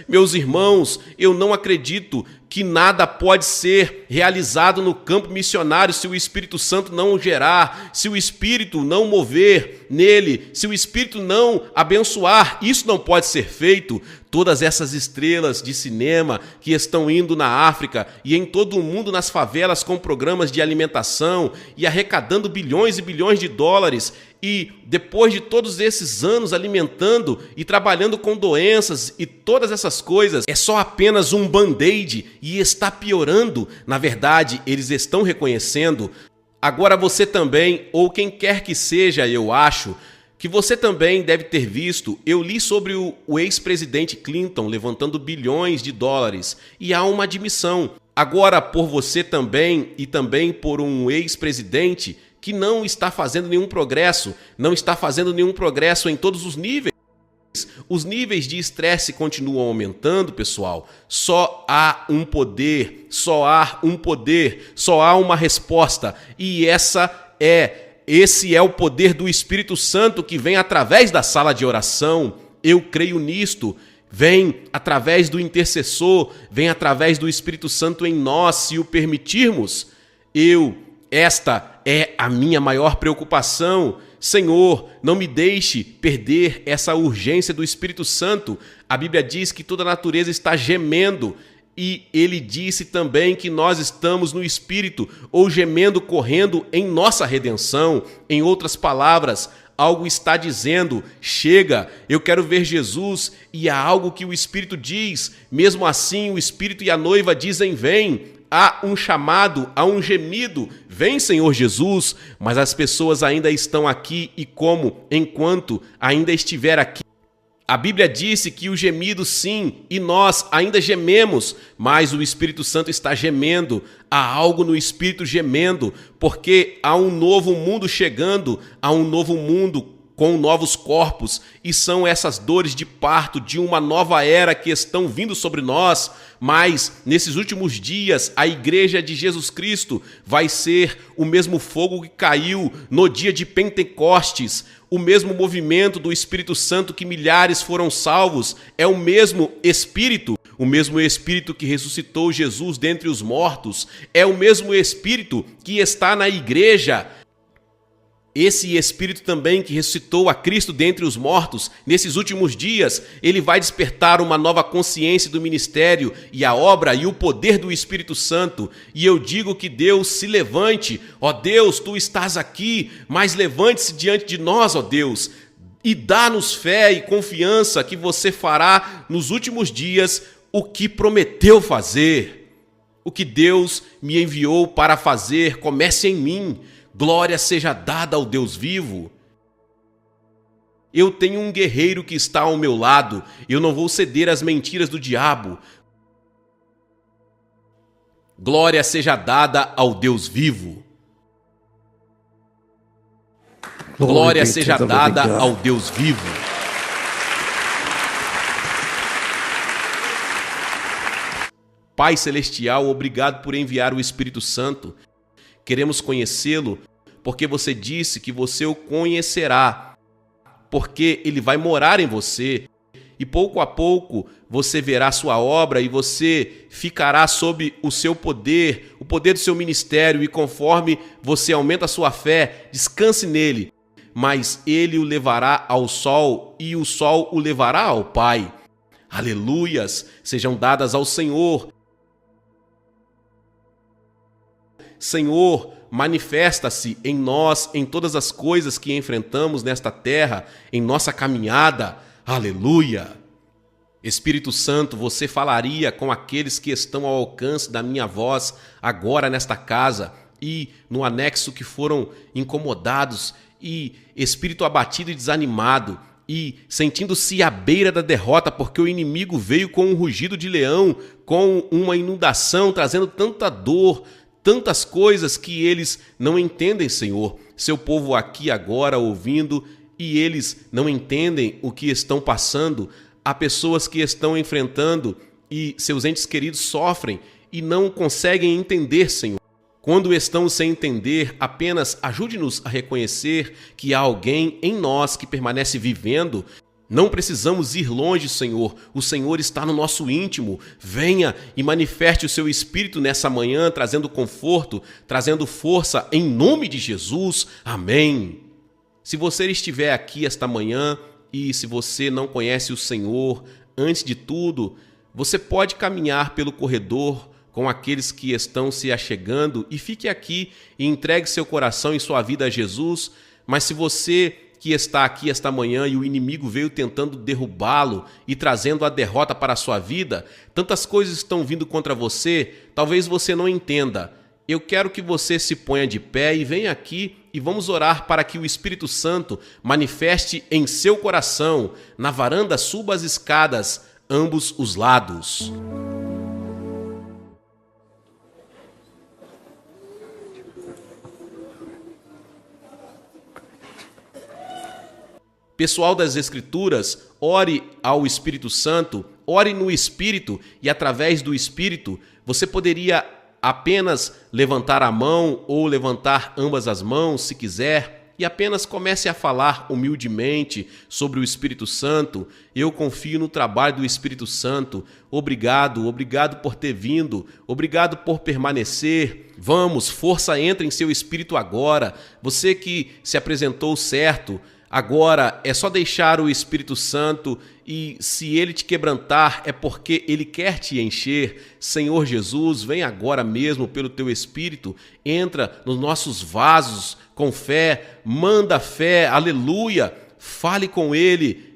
Meus irmãos, eu não acredito que nada pode ser realizado no campo missionário se o Espírito Santo não o gerar, se o Espírito não mover nele, se o Espírito não abençoar. Isso não pode ser feito. Todas essas estrelas de cinema que estão indo na África e em todo o mundo nas favelas com programas de alimentação e arrecadando bilhões e bilhões de dólares, e depois de todos esses anos alimentando e trabalhando com doenças e todas essas coisas, é só apenas um band-aid e está piorando. Na verdade, eles estão reconhecendo. Agora você também, ou quem quer que seja, eu acho que você também deve ter visto, eu li sobre o ex-presidente Clinton levantando bilhões de dólares, e há uma admissão. Agora, por você também, e também por um ex-presidente que não está fazendo nenhum progresso, não está fazendo nenhum progresso em todos os níveis. Os níveis de estresse continuam aumentando, pessoal. Só há um poder, só há um poder, só há uma resposta, e esse é o poder do Espírito Santo que vem através da sala de oração. Eu creio nisto. Vem através do intercessor, vem através do Espírito Santo em nós, se o permitirmos. Esta é a minha maior preocupação. Senhor, não me deixe perder essa urgência do Espírito Santo. A Bíblia diz que toda a natureza está gemendo. E ele disse também que nós estamos no Espírito, ou gemendo, correndo em nossa redenção. Em outras palavras, algo está dizendo: chega, eu quero ver Jesus. E há algo que o Espírito diz. Mesmo assim, o Espírito e a noiva dizem: vem. Há um chamado, há um gemido: vem, Senhor Jesus. Mas as pessoas ainda estão aqui, e como? Enquanto ainda estiver aqui. A Bíblia disse que o gemido, sim, e nós ainda gememos, mas o Espírito Santo está gemendo. Há algo no Espírito gemendo, porque há um novo mundo chegando, há um novo mundo com novos corpos, e são essas dores de parto de uma nova era que estão vindo sobre nós. Mas nesses últimos dias, a Igreja de Jesus Cristo vai ser o mesmo fogo que caiu no dia de Pentecostes, o mesmo movimento do Espírito Santo que milhares foram salvos. É o mesmo Espírito que ressuscitou Jesus dentre os mortos, é o mesmo Espírito que está na Igreja. Esse Espírito também que ressuscitou a Cristo dentre os mortos, nesses últimos dias, ele vai despertar uma nova consciência do ministério e a obra e o poder do Espírito Santo. E eu digo que Deus se levante. Ó Deus, tu estás aqui, mas levante-se diante de nós, ó Deus, e dá-nos fé e confiança que você fará nos últimos dias o que prometeu fazer. O que Deus me enviou para fazer, comece em mim. Glória seja dada ao Deus vivo. Eu tenho um guerreiro que está ao meu lado. Eu não vou ceder às mentiras do diabo. Glória seja dada ao Deus vivo. Glória seja dada ao Deus vivo. Pai Celestial, obrigado por enviar o Espírito Santo. Queremos conhecê-lo porque você disse que você o conhecerá, porque ele vai morar em você. E pouco a pouco você verá sua obra e você ficará sob o seu poder, o poder do seu ministério. E conforme você aumenta a sua fé, descanse nele. Mas ele o levará ao sol e o sol o levará ao Pai. Aleluias sejam dadas ao Senhor. Senhor, manifesta-se em nós, em todas as coisas que enfrentamos nesta terra, em nossa caminhada. Aleluia! Espírito Santo, você falaria com aqueles que estão ao alcance da minha voz agora nesta casa e no anexo que foram incomodados e espírito abatido e desanimado e sentindo-se à beira da derrota porque o inimigo veio com um rugido de leão, com uma inundação, trazendo tanta dor, tantas coisas que eles não entendem, Senhor. Seu povo aqui agora ouvindo e eles não entendem o que estão passando. Há pessoas que estão enfrentando e seus entes queridos sofrem e não conseguem entender, Senhor. Quando estão sem entender, apenas ajude-nos a reconhecer que há alguém em nós que permanece vivendo. Não precisamos ir longe, Senhor. O Senhor está no nosso íntimo. Venha e manifeste o seu Espírito nessa manhã, trazendo conforto, trazendo força, em nome de Jesus. Amém. Se você estiver aqui esta manhã e se você não conhece o Senhor, antes de tudo, você pode caminhar pelo corredor com aqueles que estão se achegando e fique aqui e entregue seu coração e sua vida a Jesus. Mas se você que está aqui esta manhã e o inimigo veio tentando derrubá-lo e trazendo a derrota para a sua vida, tantas coisas estão vindo contra você, talvez você não entenda. Eu quero que você se ponha de pé e venha aqui e vamos orar para que o Espírito Santo manifeste em seu coração. Na varanda, suba as escadas, ambos os lados. Pessoal das Escrituras, ore ao Espírito Santo, ore no Espírito e através do Espírito você poderia apenas levantar a mão ou levantar ambas as mãos, se quiser, e apenas comece a falar humildemente sobre o Espírito Santo. Eu confio no trabalho do Espírito Santo. Obrigado, obrigado por ter vindo, obrigado por permanecer. Vamos, força entra em seu espírito agora. Você que se apresentou certo, agora é só deixar o Espírito Santo e se ele te quebrantar é porque ele quer te encher. Senhor Jesus, vem agora mesmo pelo teu Espírito, entra nos nossos vasos com fé, manda fé, aleluia. Fale com ele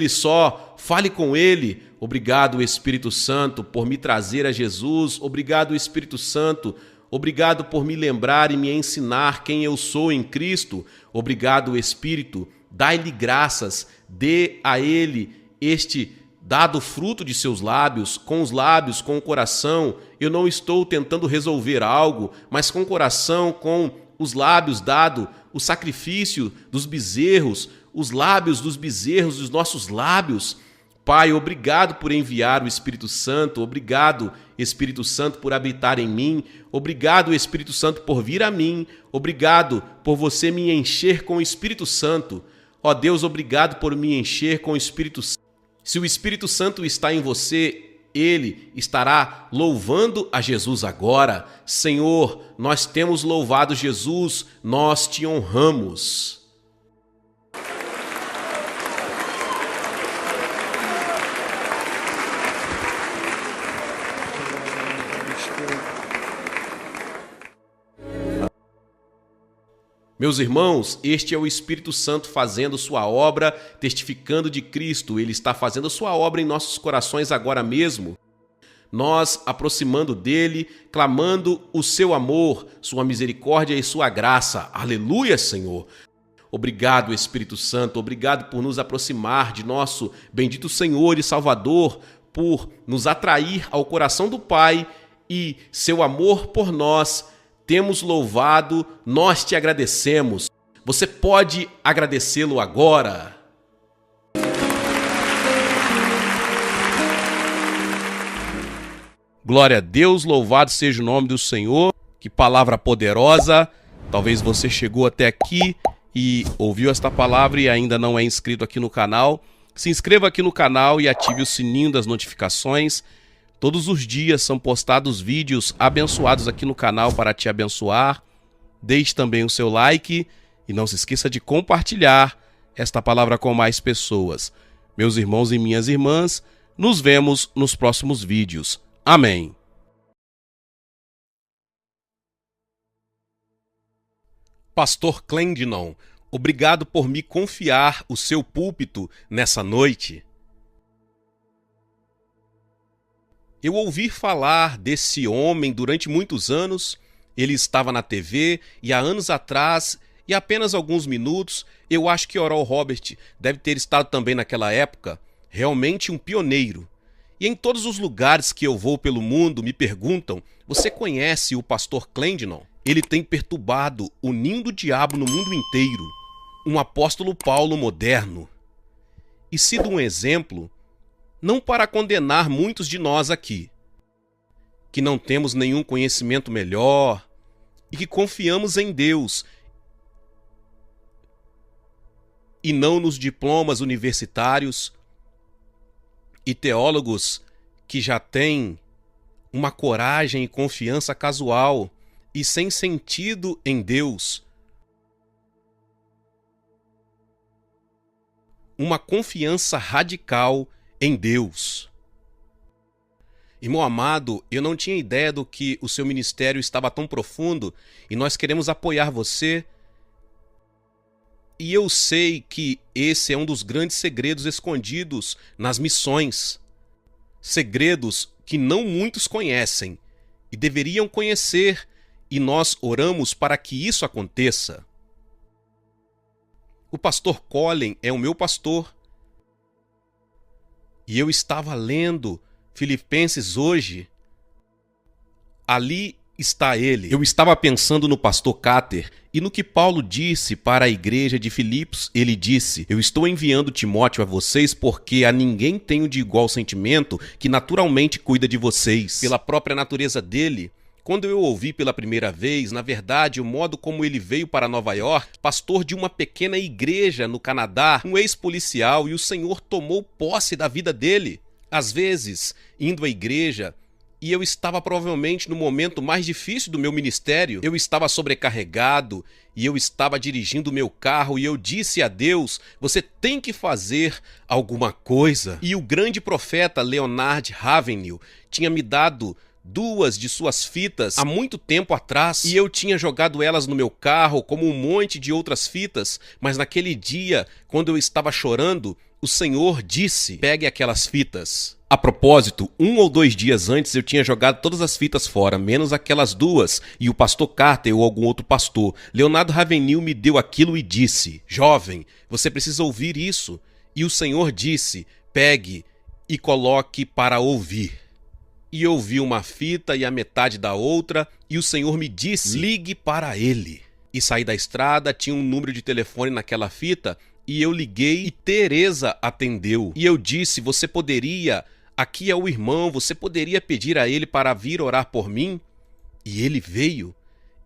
só, fale com ele. Obrigado, Espírito Santo, por me trazer a Jesus. Obrigado, Espírito Santo, obrigado por me lembrar e me ensinar quem eu sou em Cristo. Obrigado, Espírito. Dai-lhe graças, dê a ele este dado fruto de seus lábios, com os lábios, com o coração. Eu não estou tentando resolver algo, mas com o coração, com os lábios dado o sacrifício dos bezerros, os lábios dos bezerros, os nossos lábios. Pai, obrigado por enviar o Espírito Santo, obrigado, Espírito Santo, por habitar em mim, obrigado, Espírito Santo, por vir a mim, obrigado por você me encher com o Espírito Santo. Ó Deus, obrigado por me encher com o Espírito Santo. Se o Espírito Santo está em você, ele estará louvando a Jesus agora. Senhor, nós temos louvado Jesus, nós te honramos. Meus irmãos, este é o Espírito Santo fazendo sua obra, testificando de Cristo. Ele está fazendo sua obra em nossos corações agora mesmo. Nós aproximando dele, clamando o seu amor, sua misericórdia e sua graça. Aleluia, Senhor! Obrigado, Espírito Santo, obrigado por nos aproximar de nosso bendito Senhor e Salvador, por nos atrair ao coração do Pai e seu amor por nós. Temos louvado, nós te agradecemos. Você pode agradecê-lo agora. Glória a Deus, louvado seja o nome do Senhor. Que palavra poderosa. Talvez você chegou até aqui e ouviu esta palavra e ainda não é inscrito aqui no canal. Se inscreva aqui no canal e ative o sininho das notificações. Todos os dias são postados vídeos abençoados aqui no canal para te abençoar. Deixe também o seu like e não se esqueça de compartilhar esta palavra com mais pessoas. Meus irmãos e minhas irmãs, nos vemos nos próximos vídeos. Amém. Pastor Clendenon, obrigado por me confiar o seu púlpito nessa noite. Eu ouvi falar desse homem durante muitos anos. Ele estava na TV e há anos atrás, e apenas alguns minutos, eu acho que Oral Roberts deve ter estado também naquela época, realmente um pioneiro. E em todos os lugares que eu vou pelo mundo me perguntam, você conhece o pastor Clendenon? Ele tem perturbado o ninho do diabo no mundo inteiro, um apóstolo Paulo moderno. E sido um exemplo, não para condenar muitos de nós aqui, que não temos nenhum conhecimento melhor e que confiamos em Deus e não nos diplomas universitários e teólogos que já têm uma coragem e confiança casual e sem sentido em Deus. Uma confiança radical em Deus. Irmão amado, eu não tinha ideia do que o seu ministério estava tão profundo e nós queremos apoiar você. E eu sei que esse é um dos grandes segredos escondidos nas missões. Segredos que não muitos conhecem e deveriam conhecer, e nós oramos para que isso aconteça. O pastor Colin é o meu pastor. E eu estava lendo Filipenses hoje. Ali está ele. Eu estava pensando no pastor Cáter e no que Paulo disse para a igreja de Filipos. Ele disse: eu estou enviando Timóteo a vocês porque a ninguém tenho de igual sentimento que naturalmente cuida de vocês. Pela própria natureza dele, quando eu ouvi pela primeira vez, na verdade, o modo como ele veio para Nova York, pastor de uma pequena igreja no Canadá, um ex-policial, e o Senhor tomou posse da vida dele. Às vezes, indo à igreja, e eu estava provavelmente no momento mais difícil do meu ministério, eu estava sobrecarregado e eu estava dirigindo o meu carro e eu disse a Deus: você tem que fazer alguma coisa. E o grande profeta Leonard Ravenhill tinha me dado 2 de suas fitas há muito tempo atrás e eu tinha jogado elas no meu carro como um monte de outras fitas, mas naquele dia, quando eu estava chorando, o Senhor disse: pegue aquelas fitas. A propósito, 1 ou 2 dias antes eu tinha jogado todas as fitas fora, menos aquelas 2, e o pastor Carter ou algum outro pastor, Leonardo Ravenhill, me deu aquilo e disse: jovem, você precisa ouvir isso. E o Senhor disse: pegue e coloque para ouvir. E eu vi uma fita e a metade da outra, e o Senhor me disse: ligue para ele. E saí da estrada, tinha um número de telefone naquela fita, e eu liguei e Teresa atendeu. E eu disse: você poderia, aqui é o irmão, você poderia pedir a ele para vir orar por mim? E ele veio,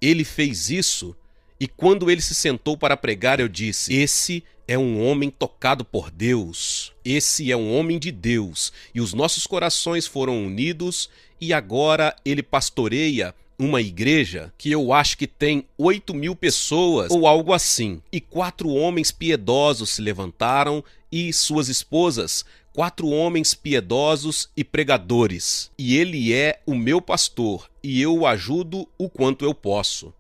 ele fez isso. E quando ele se sentou para pregar, eu disse: esse é um homem tocado por Deus. Esse é um homem de Deus. E os nossos corações foram unidos e agora ele pastoreia uma igreja que eu acho que tem 8.000 pessoas ou algo assim. E 4 homens piedosos se levantaram e suas esposas, 4 homens piedosos e pregadores. E ele é o meu pastor e eu o ajudo o quanto eu posso.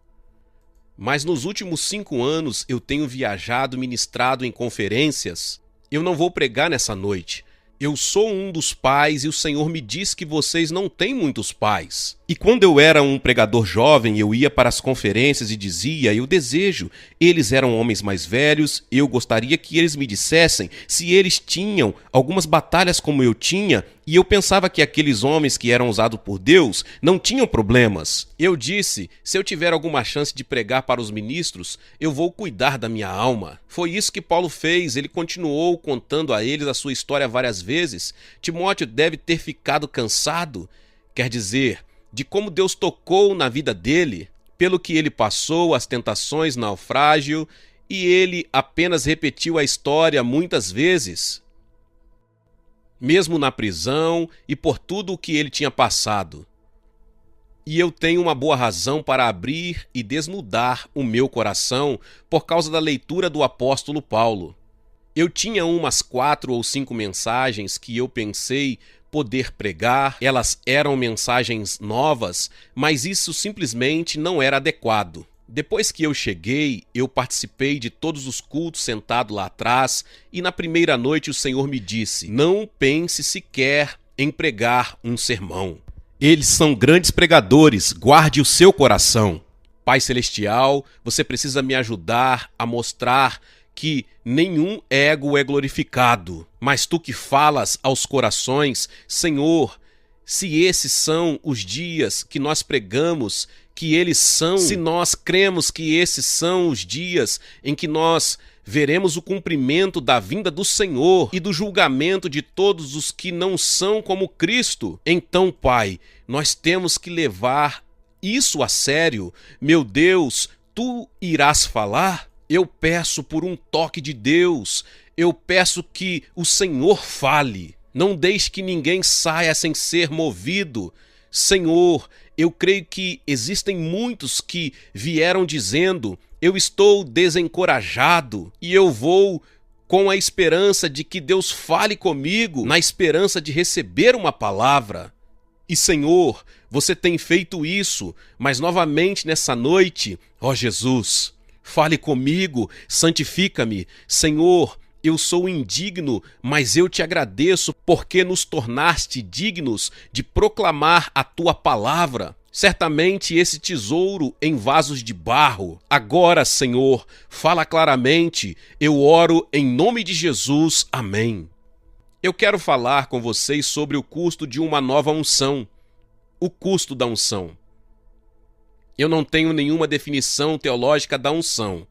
Mas nos últimos 5 anos eu tenho viajado, ministrado em conferências. Eu não vou pregar nessa noite. Eu sou um dos pais e o Senhor me diz que vocês não têm muitos pais. E quando eu era um pregador jovem, eu ia para as conferências e dizia: eu desejo. Eles eram homens mais velhos, eu gostaria que eles me dissessem se eles tinham algumas batalhas como eu tinha E eu pensava que aqueles homens que eram usados por Deus não tinham problemas. Eu disse, se eu tiver alguma chance de pregar para os ministros, eu vou cuidar da minha alma. Foi isso que Paulo fez, ele continuou contando a eles a sua história várias vezes. Timóteo deve ter ficado cansado, quer dizer, de como Deus tocou na vida dele, pelo que ele passou, as tentações, naufrágio, e ele apenas repetiu a história muitas vezes, mesmo na prisão e por tudo o que ele tinha passado. E eu tenho uma boa razão para abrir e desnudar o meu coração por causa da leitura do apóstolo Paulo. Eu tinha umas 4 ou 5 mensagens que eu pensei poder pregar, elas eram mensagens novas, mas isso simplesmente não era adequado. Depois que eu cheguei, eu participei de todos os cultos sentado lá atrás e na primeira noite o Senhor me disse, não pense sequer em pregar um sermão. Eles são grandes pregadores, guarde o seu coração. Pai Celestial, você precisa me ajudar a mostrar que nenhum ego é glorificado, mas tu que falas aos corações, Senhor, se esses são os dias que nós pregamos, que eles são, se nós cremos que esses são os dias em que nós veremos o cumprimento da vinda do Senhor e do julgamento de todos os que não são como Cristo, então, Pai, nós temos que levar isso a sério. Meu Deus, tu irás falar? Eu peço por um toque de Deus, eu peço que o Senhor fale. Não deixe que ninguém saia sem ser movido. Senhor, eu creio que existem muitos que vieram dizendo, eu estou desencorajado e eu vou com a esperança de que Deus fale comigo, na esperança de receber uma palavra. E Senhor, você tem feito isso, mas novamente nessa noite, ó Jesus, fale comigo, santifica-me. Senhor, eu sou indigno, mas eu te agradeço porque nos tornaste dignos de proclamar a tua palavra. Certamente esse tesouro em vasos de barro. Agora, Senhor, fala claramente. Eu oro em nome de Jesus. Amém. Eu quero falar com vocês sobre o custo de uma nova unção. O custo da unção. Eu não tenho nenhuma definição teológica da unção.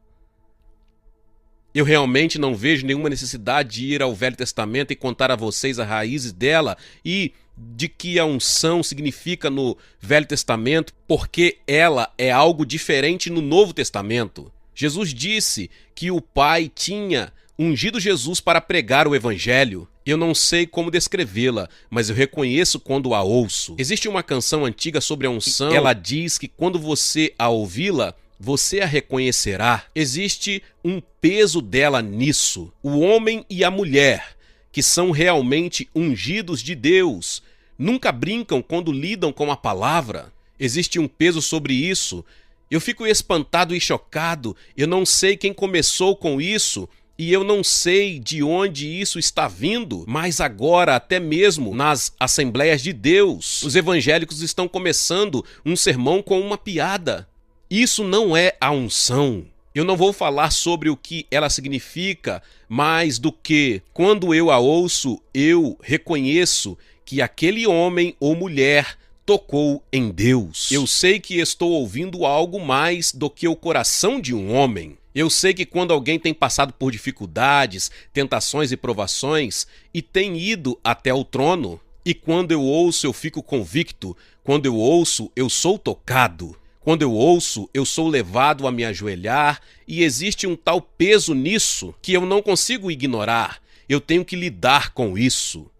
Eu realmente não vejo nenhuma necessidade de ir ao Velho Testamento e contar a vocês as raízes dela e de que a unção significa no Velho Testamento, porque ela é algo diferente no Novo Testamento. Jesus disse que o Pai tinha ungido Jesus para pregar o Evangelho. Eu não sei como descrevê-la, mas eu reconheço quando a ouço. Existe uma canção antiga sobre a unção. Ela diz que quando você a ouvi-la, você a reconhecerá. Existe um peso dela nisso. O homem e a mulher, que são realmente ungidos de Deus, nunca brincam quando lidam com a palavra. Existe um peso sobre isso. Eu fico espantado e chocado. Eu não sei quem começou com isso e eu não sei de onde isso está vindo, mas agora, até mesmo nas Assembleias de Deus, os evangélicos estão começando um sermão com uma piada. Isso não é a unção. Eu não vou falar sobre o que ela significa, mais do que, quando eu a ouço, eu reconheço que aquele homem ou mulher tocou em Deus. Eu sei que estou ouvindo algo mais do que o coração de um homem. Eu sei que quando alguém tem passado por dificuldades, tentações e provações e tem ido até o trono, e quando eu ouço eu fico convicto, quando eu ouço eu sou tocado. Quando eu ouço, eu sou levado a me ajoelhar e existe um tal peso nisso que eu não consigo ignorar. Eu tenho que lidar com isso.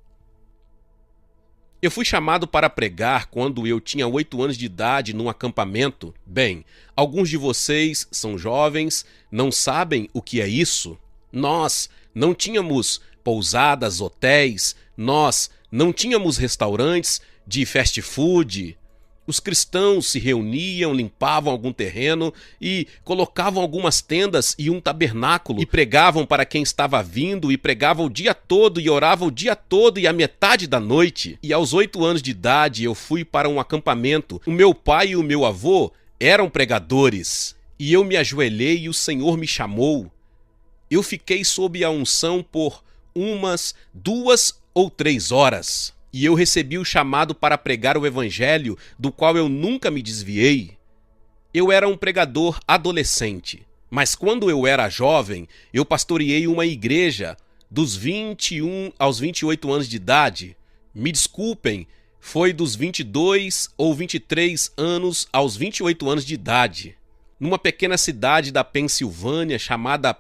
Eu fui chamado para pregar quando eu tinha 8 anos de idade num acampamento. Bem, alguns de vocês são jovens, não sabem o que é isso. Nós não tínhamos pousadas, hotéis, nós não tínhamos restaurantes de fast food. Os cristãos se reuniam, limpavam algum terreno e colocavam algumas tendas e um tabernáculo e pregavam para quem estava vindo e pregavam o dia todo e oravam o dia todo e a metade da noite. E aos 8 anos de idade eu fui para um acampamento. O meu pai e o meu avô eram pregadores e eu me ajoelhei e o Senhor me chamou. Eu fiquei sob a unção por umas 2 ou 3 horas. e eu recebi o chamado para pregar o evangelho, do qual eu nunca me desviei. Eu era um pregador adolescente, mas quando eu era jovem, eu pastoreei uma igreja dos 21 aos 28 anos de idade. Me desculpem, foi dos 22 ou 23 anos aos 28 anos de idade, numa pequena cidade da Pensilvânia chamada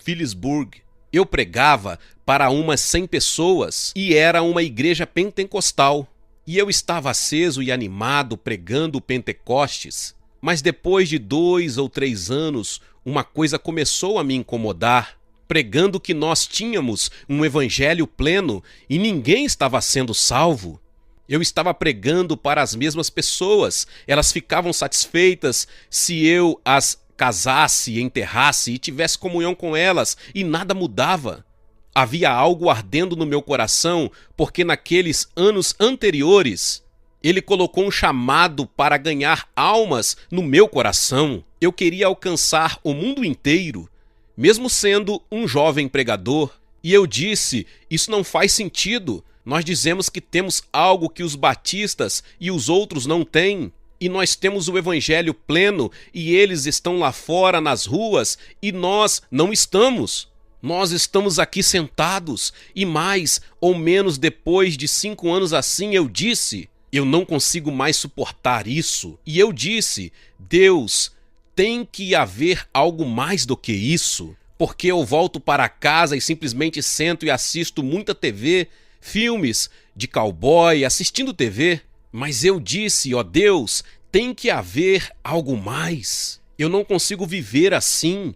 Phillipsburg. Eu pregava para umas 100 pessoas e era uma igreja pentecostal. E eu estava aceso e animado pregando o Pentecostes. Mas depois de 2 ou 3 anos, uma coisa começou a me incomodar. Pregando que nós tínhamos um evangelho pleno e ninguém estava sendo salvo. Eu estava pregando para as mesmas pessoas. Elas ficavam satisfeitas se eu as casasse, enterrasse e tivesse comunhão com elas, e nada mudava. Havia algo ardendo no meu coração, porque naqueles anos anteriores, ele colocou um chamado para ganhar almas no meu coração. Eu queria alcançar o mundo inteiro, mesmo sendo um jovem pregador. E eu disse, isso não faz sentido. Nós dizemos que temos algo que os batistas e os outros não têm. E nós temos o evangelho pleno e eles estão lá fora nas ruas e nós não estamos. Nós estamos aqui sentados e mais ou menos depois de 5 anos assim eu disse, eu não consigo mais suportar isso. E eu disse, Deus, tem que haver algo mais do que isso, porque eu volto para casa e simplesmente sento e assisto muita TV, filmes de cowboy, assistindo TV. Mas eu disse, ó Deus, tem que haver algo mais. Eu não consigo viver assim.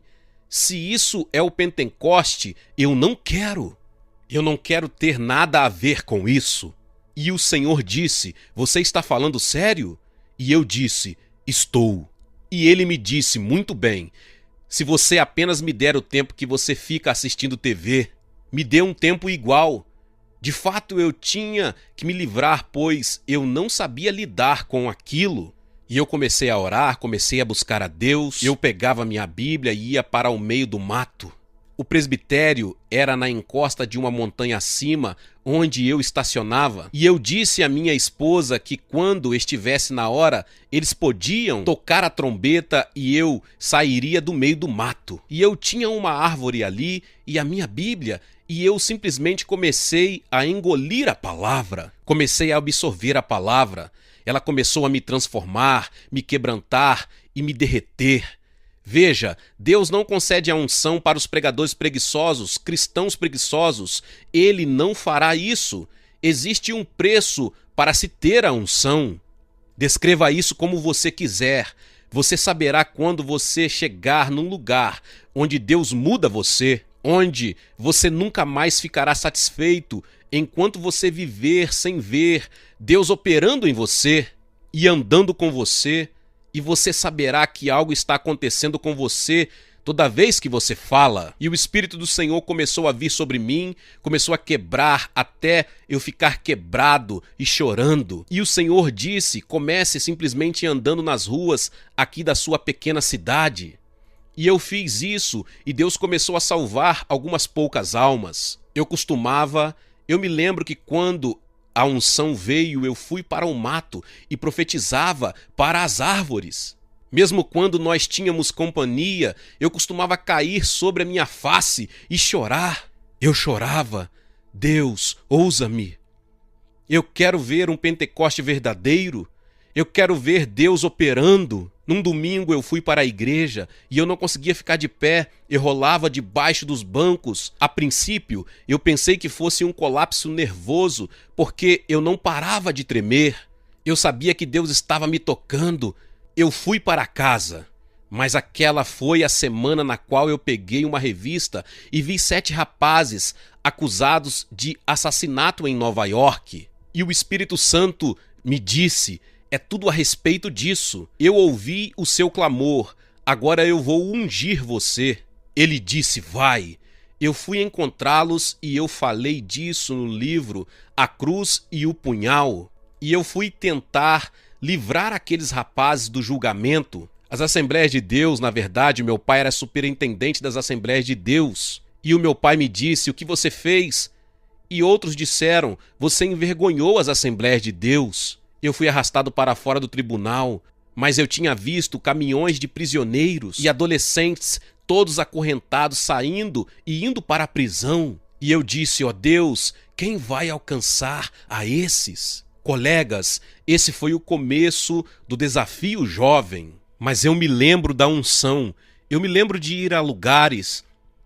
Se isso é o Pentecoste, eu não quero. Eu não quero ter nada a ver com isso. E o Senhor disse, você está falando sério? E eu disse, estou. E ele me disse, muito bem, se você apenas me der o tempo que você fica assistindo TV, me dê um tempo igual. De fato, eu tinha que me livrar, pois eu não sabia lidar com aquilo. E eu comecei a orar, comecei a buscar a Deus. Eu pegava minha Bíblia e ia para o meio do mato. O presbitério era na encosta de uma montanha acima, onde eu estacionava. E eu disse à minha esposa que quando estivesse na hora, eles podiam tocar a trombeta e eu sairia do meio do mato. E eu tinha uma árvore ali e a minha Bíblia, e eu simplesmente comecei a engolir a palavra. Comecei a absorver a palavra. Ela começou a me transformar, me quebrantar e me derreter. Veja, Deus não concede a unção para os pregadores preguiçosos, cristãos preguiçosos. Ele não fará isso. Existe um preço para se ter a unção. Descreva isso como você quiser. Você saberá quando você chegar num lugar onde Deus muda você, onde você nunca mais ficará satisfeito enquanto você viver sem ver Deus operando em você e andando com você. E você saberá que algo está acontecendo com você toda vez que você fala. E o Espírito do Senhor começou a vir sobre mim, começou a quebrar até eu ficar quebrado e chorando. E o Senhor disse, comece simplesmente andando nas ruas aqui da sua pequena cidade. E eu fiz isso e Deus começou a salvar algumas poucas almas. Eu me lembro que quando a unção veio, eu fui para o mato e profetizava para as árvores. Mesmo quando nós tínhamos companhia, eu costumava cair sobre a minha face e chorar. Eu chorava, Deus, ousa-me. Eu quero ver um Pentecoste verdadeiro. Eu quero ver Deus operando. Num domingo eu fui para a igreja e eu não conseguia ficar de pé, eu rolava debaixo dos bancos. A princípio, eu pensei que fosse um colapso nervoso, porque eu não parava de tremer. Eu sabia que Deus estava me tocando. Eu fui para casa, mas aquela foi a semana na qual eu peguei uma revista e vi 7 rapazes acusados de assassinato em Nova York. E o Espírito Santo me disse, é tudo a respeito disso. Eu ouvi o seu clamor, agora eu vou ungir você. Ele disse, vai. Eu fui encontrá-los e eu falei disso no livro A Cruz e o Punhal. E eu fui tentar livrar aqueles rapazes do julgamento. As Assembleias de Deus, na verdade, meu pai era superintendente das Assembleias de Deus. E o meu pai me disse, o que você fez? E outros disseram: você envergonhou as Assembleias de Deus. Eu fui arrastado para fora do tribunal, mas eu tinha visto caminhões de prisioneiros e adolescentes todos acorrentados saindo e indo para a prisão. E eu disse: ó Deus, quem vai alcançar a esses? Colegas, esse foi o começo do desafio jovem. Mas eu me lembro da unção, eu me lembro de ir a lugares,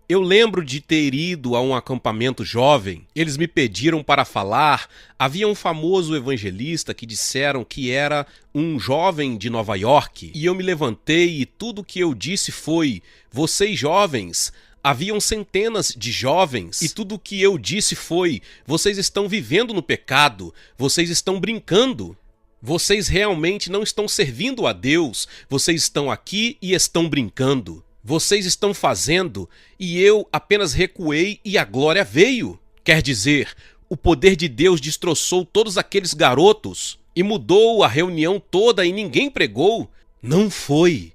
eu lembro de ter ido a um acampamento jovem. Eles me pediram para falar. Havia um famoso evangelista que disseram que era um jovem de Nova York. E eu me levantei e tudo que eu disse foi: vocês jovens, haviam centenas de jovens, e tudo o que eu disse foi: vocês estão vivendo no pecado, vocês estão brincando. Vocês realmente não estão servindo a Deus, vocês estão aqui e estão brincando. Vocês estão fazendo, e eu apenas recuei e a glória veio. Quer dizer, o poder de Deus destroçou todos aqueles garotos e mudou a reunião toda e ninguém pregou. Não foi.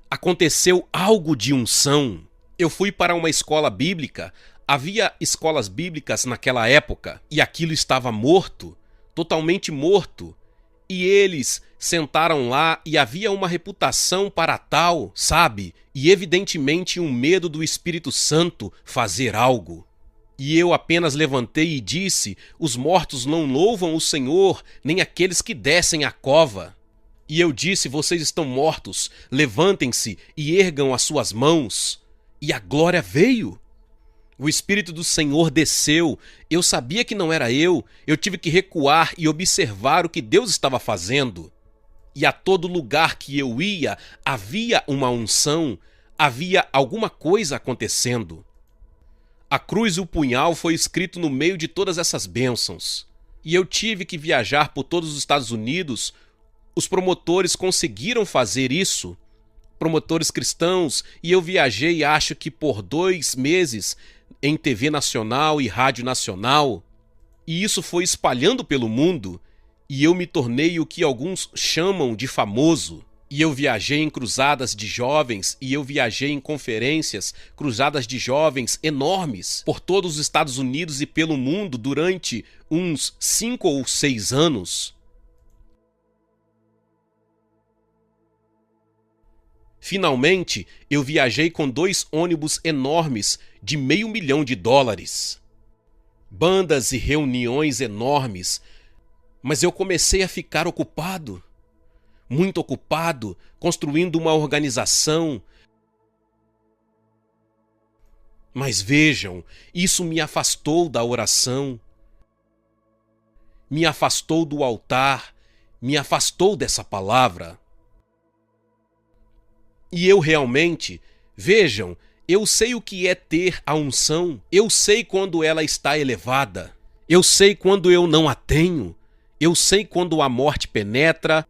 Aconteceu algo de unção. Eu fui para uma escola bíblica. Havia escolas bíblicas naquela época e aquilo estava morto, totalmente morto. E eles sentaram lá e havia uma reputação para tal, sabe? E evidentemente um medo do Espírito Santo fazer algo. E eu apenas levantei e disse: os mortos não louvam o Senhor, nem aqueles que descem à cova. E eu disse: vocês estão mortos, levantem-se e ergam as suas mãos. E a glória veio. O Espírito do Senhor desceu. Eu sabia que não era eu tive que recuar e observar o que Deus estava fazendo. E a todo lugar que eu ia, havia uma unção, havia alguma coisa acontecendo. A cruz e o punhal foi escrito no meio de todas essas bênçãos. E eu tive que viajar por todos os Estados Unidos. Os promotores conseguiram fazer isso, promotores cristãos, e eu viajei acho que por 2 meses em TV nacional e rádio nacional, e isso foi espalhando pelo mundo, e eu me tornei o que alguns chamam de famoso. E eu viajei em cruzadas de jovens, e eu viajei em conferências, cruzadas de jovens enormes, por todos os Estados Unidos e pelo mundo durante uns 5 ou 6 anos. Finalmente, eu viajei com 2 ônibus enormes de $500 mil. Bandas e reuniões enormes. Mas eu comecei a ficar ocupado, muito ocupado, construindo uma organização. Mas vejam, isso me afastou da oração, me afastou do altar, me afastou dessa palavra. E eu realmente, vejam, eu sei o que é ter a unção, eu sei quando ela está elevada, eu sei quando eu não a tenho, eu sei quando a morte penetra.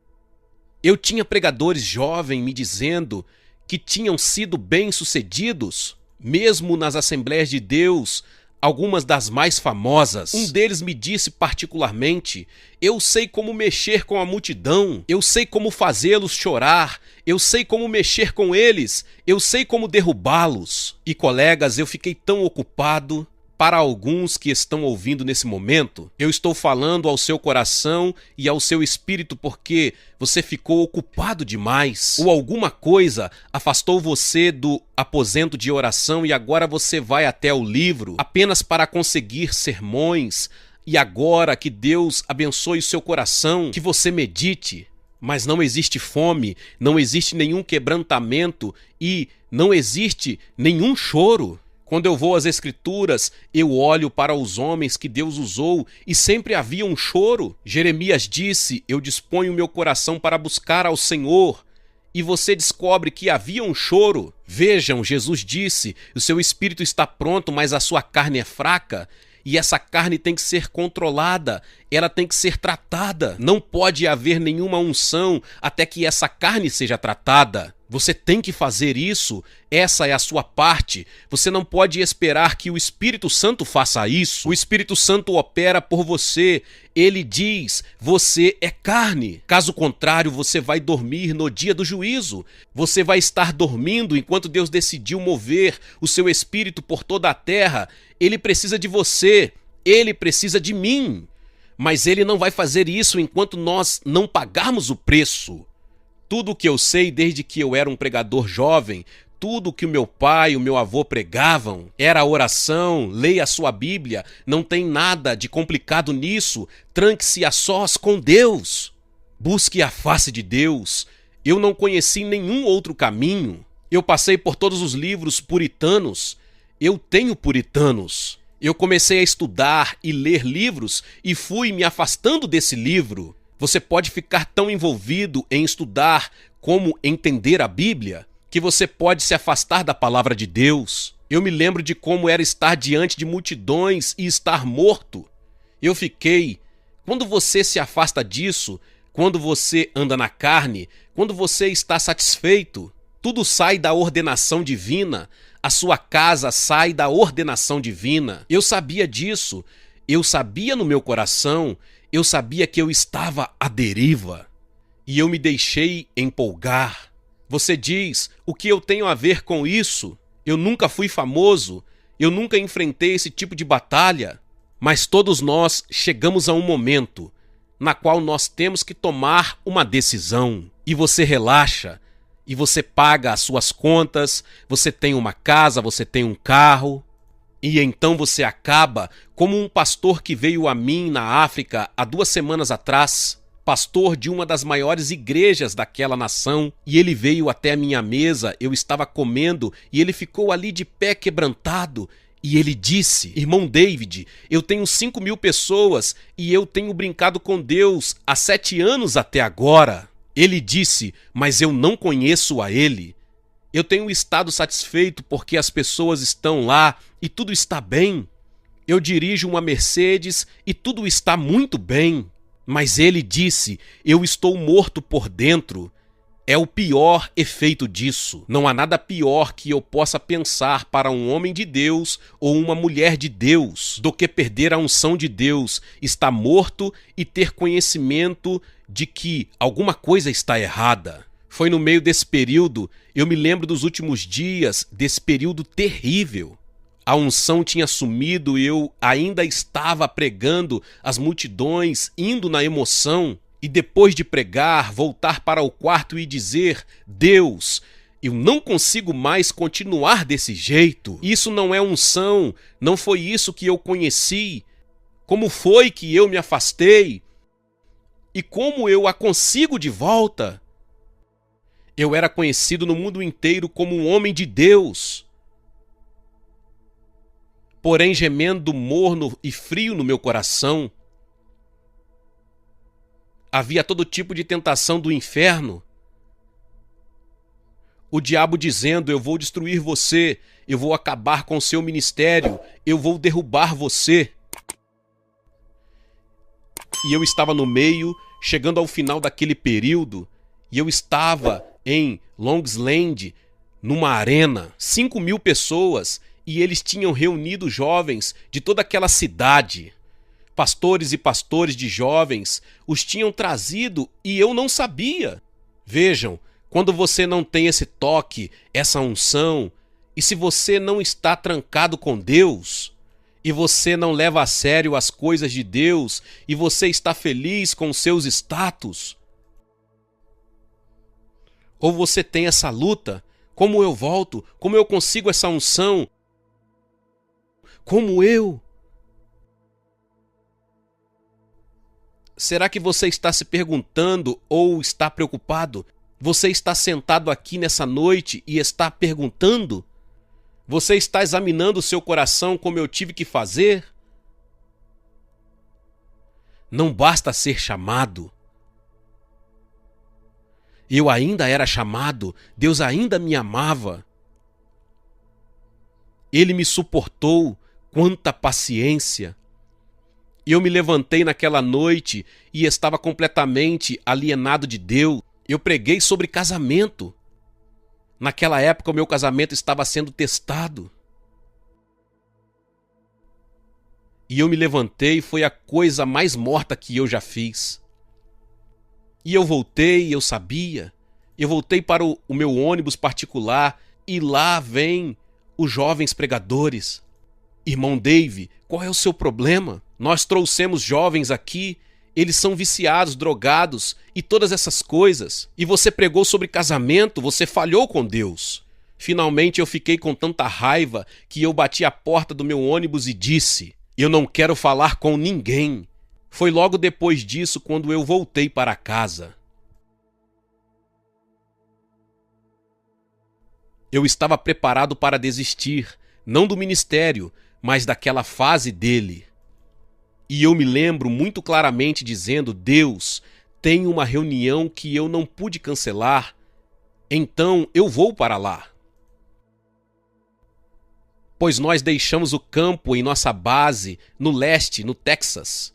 Eu tinha pregadores jovens me dizendo que tinham sido bem-sucedidos, mesmo nas Assembleias de Deus, algumas das mais famosas. Um deles me disse particularmente: eu sei como mexer com a multidão, eu sei como fazê-los chorar, eu sei como mexer com eles, eu sei como derrubá-los. E colegas, eu fiquei tão ocupado. Para alguns que estão ouvindo nesse momento, eu estou falando ao seu coração e ao seu espírito porque você ficou ocupado demais, ou alguma coisa afastou você do aposento de oração e agora você vai até o livro apenas para conseguir sermões. E agora que Deus abençoe o seu coração, que você medite. Mas não existe fome, não existe nenhum quebrantamento e não existe nenhum choro. Quando eu vou às Escrituras, eu olho para os homens que Deus usou e sempre havia um choro. Jeremias disse: eu disponho meu coração para buscar ao Senhor. E você descobre que havia um choro. Vejam, Jesus disse: o seu espírito está pronto, mas a sua carne é fraca. E essa carne tem que ser controlada, ela tem que ser tratada. Não pode haver nenhuma unção até que essa carne seja tratada. Você tem que fazer isso, essa é a sua parte. Você não pode esperar que o Espírito Santo faça isso. O Espírito Santo opera por você. Ele diz: você é carne. Caso contrário, você vai dormir no dia do juízo. Você vai estar dormindo enquanto Deus decidiu mover o seu Espírito por toda a terra. Ele precisa de você. Ele precisa de mim. Mas ele não vai fazer isso enquanto nós não pagarmos o preço. Tudo o que eu sei desde que eu era um pregador jovem, tudo que o meu pai e o meu avô pregavam era a oração, leia a sua Bíblia, não tem nada de complicado nisso, tranque-se a sós com Deus. Busque a face de Deus. Eu não conheci nenhum outro caminho. Eu passei por todos os livros puritanos. Eu tenho puritanos. Eu comecei a estudar e ler livros e fui me afastando desse livro. Você pode ficar tão envolvido em estudar como entender a Bíblia que você pode se afastar da palavra de Deus. Eu me lembro de como era estar diante de multidões e estar morto. Eu fiquei. Quando você se afasta disso, quando você anda na carne, quando você está satisfeito, tudo sai da ordenação divina. A sua casa sai da ordenação divina. Eu sabia disso. Eu sabia no meu coração. Eu sabia que eu estava à deriva. E eu me deixei empolgar. Você diz, o que eu tenho a ver com isso? Eu nunca fui famoso. Eu nunca enfrentei esse tipo de batalha. Mas todos nós chegamos a um momento na qual nós temos que tomar uma decisão. E você relaxa. E você paga as suas contas, você tem uma casa, você tem um carro. E então você acaba como um pastor que veio a mim na África há 2 semanas atrás, pastor de uma das maiores igrejas daquela nação, e ele veio até a minha mesa, eu estava comendo, e ele ficou ali de pé quebrantado, e ele disse, irmão David, eu tenho 5.000 pessoas, e eu tenho brincado com Deus há 7 anos até agora. Ele disse, mas eu não conheço a ele. Eu tenho estado satisfeito porque as pessoas estão lá e tudo está bem. Eu dirijo uma Mercedes e tudo está muito bem. Mas ele disse, eu estou morto por dentro. É o pior efeito disso. Não há nada pior que eu possa pensar para um homem de Deus ou uma mulher de Deus do que perder a unção de Deus, estar morto e ter conhecimento de que alguma coisa está errada. Foi no meio desse período, eu me lembro dos últimos dias, desse período terrível. A unção tinha sumido e eu ainda estava pregando as multidões, indo na emoção. E depois de pregar, voltar para o quarto e dizer, Deus, eu não consigo mais continuar desse jeito. Isso não é unção, não foi isso que eu conheci. Como foi que eu me afastei? E como eu a consigo de volta? Eu era conhecido no mundo inteiro como um homem de Deus. Porém, gemendo morno e frio no meu coração, havia todo tipo de tentação do inferno. O diabo dizendo, eu vou destruir você, eu vou acabar com o seu ministério, eu vou derrubar você. E eu estava no meio, chegando ao final daquele período, e eu estava em Longsland, numa arena, 5.000 pessoas, e eles tinham reunido jovens de toda aquela cidade. Pastores e pastores de jovens os tinham trazido e eu não sabia. Vejam, quando você não tem esse toque, essa unção, e se você não está trancado com Deus, e você não leva a sério as coisas de Deus, e você está feliz com os seus status, ou você tem essa luta, como eu volto, como eu consigo essa unção, como eu... Será que você está se perguntando ou está preocupado? Você está sentado aqui nessa noite e está perguntando? Você está examinando o seu coração como eu tive que fazer? Não basta ser chamado. Eu ainda era chamado, Deus ainda me amava. Ele me suportou, quanta paciência. Eu me levantei naquela noite e estava completamente alienado de Deus. Eu preguei sobre casamento. Naquela época o meu casamento estava sendo testado. E eu me levantei e foi a coisa mais morta que eu já fiz. E eu voltei, eu sabia. Eu voltei para o meu ônibus particular e lá vêm os jovens pregadores. Irmão Dave, qual é o seu problema? Nós trouxemos jovens aqui, eles são viciados, drogados e todas essas coisas. E você pregou sobre casamento, você falhou com Deus. Finalmente eu fiquei com tanta raiva que eu bati a porta do meu ônibus e disse: eu não quero falar com ninguém. Foi logo depois disso quando eu voltei para casa. Eu estava preparado para desistir, não do ministério, mas daquela fase dele. E eu me lembro muito claramente dizendo: Deus, tem uma reunião que eu não pude cancelar, então eu vou para lá. Pois nós deixamos o campo em nossa base no leste, no Texas.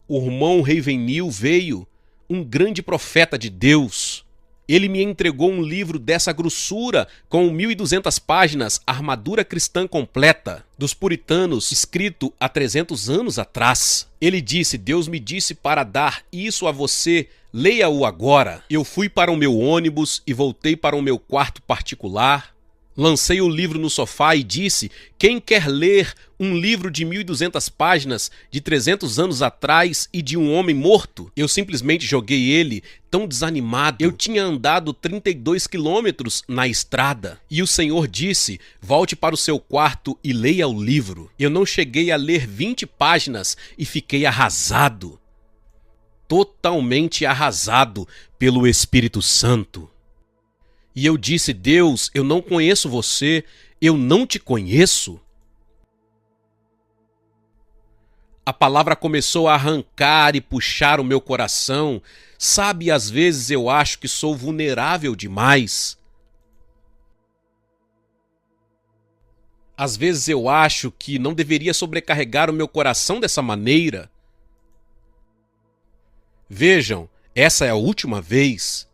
O irmão Ravenhill veio, um grande profeta de Deus. Ele me entregou um livro dessa grossura com 1.200 páginas, Armadura Cristã Completa, dos puritanos, escrito há 300 anos atrás. Ele disse: Deus me disse para dar isso a você, leia-o agora. Eu fui para o meu ônibus e voltei para o meu quarto particular. Lancei o livro no sofá e disse: quem quer ler um livro de 1.200 páginas de 300 anos atrás e de um homem morto? Eu simplesmente joguei ele, tão desanimado. Eu tinha andado 32 quilômetros na estrada. E o Senhor disse: volte para o seu quarto e leia o livro. Eu não cheguei a ler 20 páginas e fiquei arrasado. Totalmente arrasado pelo Espírito Santo. E eu disse: Deus, eu não conheço você, eu não te conheço. A palavra começou a arrancar e puxar o meu coração. Sabe, às vezes eu acho que sou vulnerável demais. Às vezes eu acho que não deveria sobrecarregar o meu coração dessa maneira. Vejam, essa é a última vez.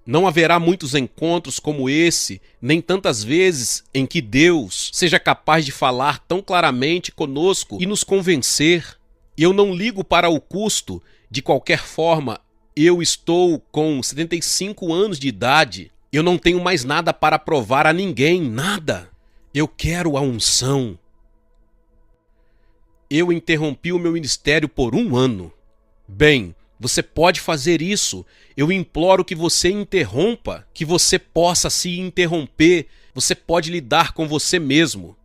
Não haverá muitos encontros como esse, nem tantas vezes em que Deus seja capaz de falar tão claramente conosco e nos convencer. Eu não ligo para o custo. De qualquer forma, eu estou com 75 anos de idade. Eu não tenho mais nada para provar a ninguém, nada. Eu quero a unção. Eu interrompi o meu ministério por 1 ano. Bem, você pode fazer isso. Eu imploro que você interrompa, que você possa se interromper. Você pode lidar com você mesmo.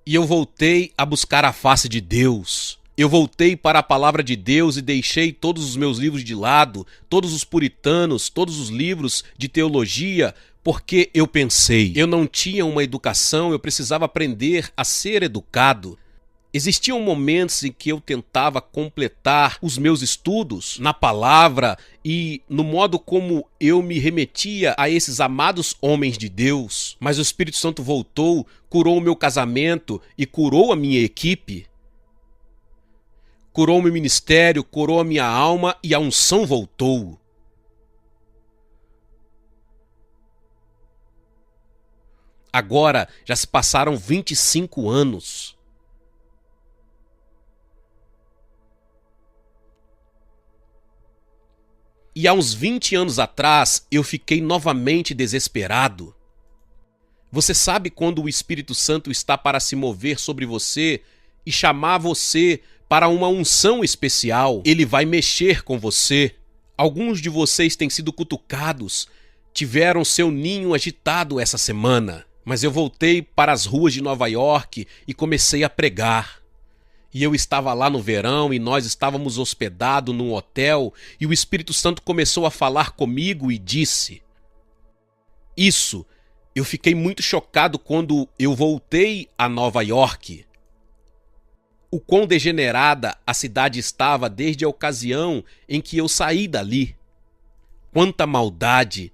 E eu voltei a buscar a face de Deus. Eu voltei para a palavra de Deus e deixei todos os meus livros de lado, todos os puritanos, todos os livros de teologia, porque eu pensei, eu não tinha uma educação, eu precisava aprender a ser educado. Existiam momentos em que eu tentava completar os meus estudos na palavra e no modo como eu me remetia a esses amados homens de Deus, mas o Espírito Santo voltou, curou o meu casamento e curou a minha equipe. Curou o meu ministério, curou a minha alma e a unção voltou. Agora já se passaram 25 anos. E há uns 20 anos atrás, eu fiquei novamente desesperado. Você sabe quando o Espírito Santo está para se mover sobre você e chamar você para uma unção especial? Ele vai mexer com você. Alguns de vocês têm sido cutucados, tiveram seu ninho agitado essa semana. Mas eu voltei para as ruas de Nova York e comecei a pregar. E eu estava lá no verão e nós estávamos hospedados num hotel e o Espírito Santo começou a falar comigo e disse: isso, eu fiquei muito chocado quando eu voltei a Nova York. O quão degenerada a cidade estava desde a ocasião em que eu saí dali. Quanta maldade!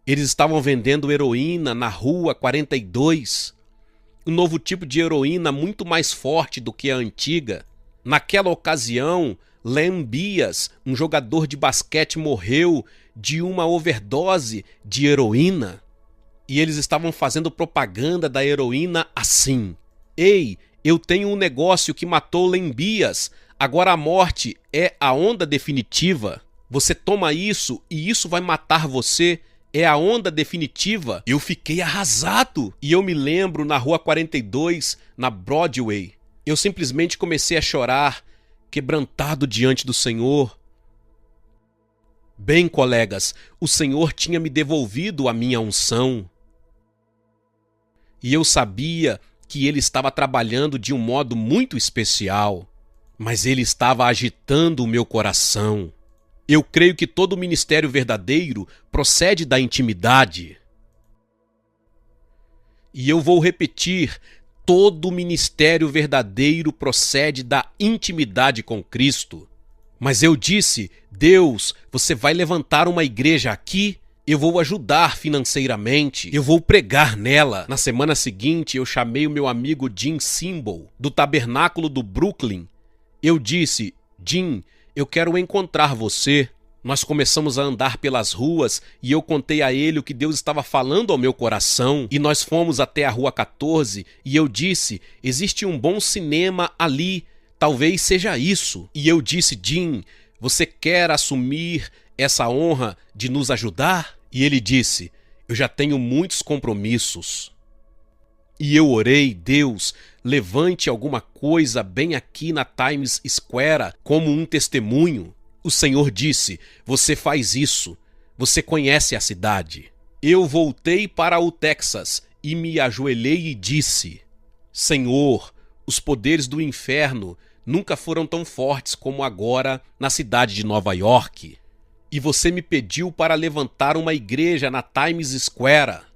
Eles estavam vendendo heroína na Rua 42. Um novo tipo de heroína muito mais forte do que a antiga. Naquela ocasião, Len Bias, um jogador de basquete, morreu de uma overdose de heroína. E eles estavam fazendo propaganda da heroína assim: ei, eu tenho um negócio que matou Len Bias, agora a morte é a onda definitiva. Você toma isso e isso vai matar você. É a onda definitiva. Eu fiquei arrasado. E eu me lembro na Rua 42, na Broadway. Eu simplesmente comecei a chorar, quebrantado diante do Senhor. Bem, colegas, o Senhor tinha me devolvido a minha unção. E eu sabia que Ele estava trabalhando de um modo muito especial. Mas Ele estava agitando o meu coração. Eu creio que todo ministério verdadeiro procede da intimidade. E eu vou repetir, todo ministério verdadeiro procede da intimidade com Cristo. Mas eu disse, Deus, você vai levantar uma igreja aqui? Eu vou ajudar financeiramente, eu vou pregar nela. Na semana seguinte, eu chamei o meu amigo Jim Simbal, do Tabernáculo do Brooklyn. Eu disse, Jim, eu quero encontrar você. Nós começamos a andar pelas ruas e eu contei a ele o que Deus estava falando ao meu coração. E nós fomos até a Rua 14 e eu disse, existe um bom cinema ali, talvez seja isso. E eu disse, Jim, você quer assumir essa honra de nos ajudar? E ele disse, eu já tenho muitos compromissos. E eu orei, Deus, levante alguma coisa bem aqui na Times Square como um testemunho. O Senhor disse, você faz isso, você conhece a cidade. Eu voltei para o Texas e me ajoelhei e disse, Senhor, os poderes do inferno nunca foram tão fortes como agora na cidade de Nova York. E você me pediu para levantar uma igreja na Times Square.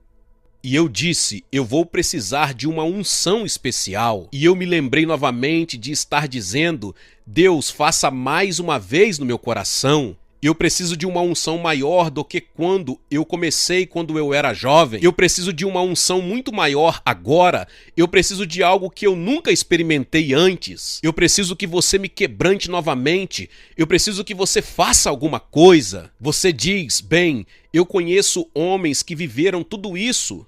E eu disse, eu vou precisar de uma unção especial. E eu me lembrei novamente de estar dizendo, Deus, faça mais uma vez no meu coração. Eu preciso de uma unção maior do que quando eu comecei, quando eu era jovem. Eu preciso de uma unção muito maior agora. Eu preciso de algo que eu nunca experimentei antes. Eu preciso que você me quebrante novamente. Eu preciso que você faça alguma coisa. Você diz, bem, eu conheço homens que viveram tudo isso,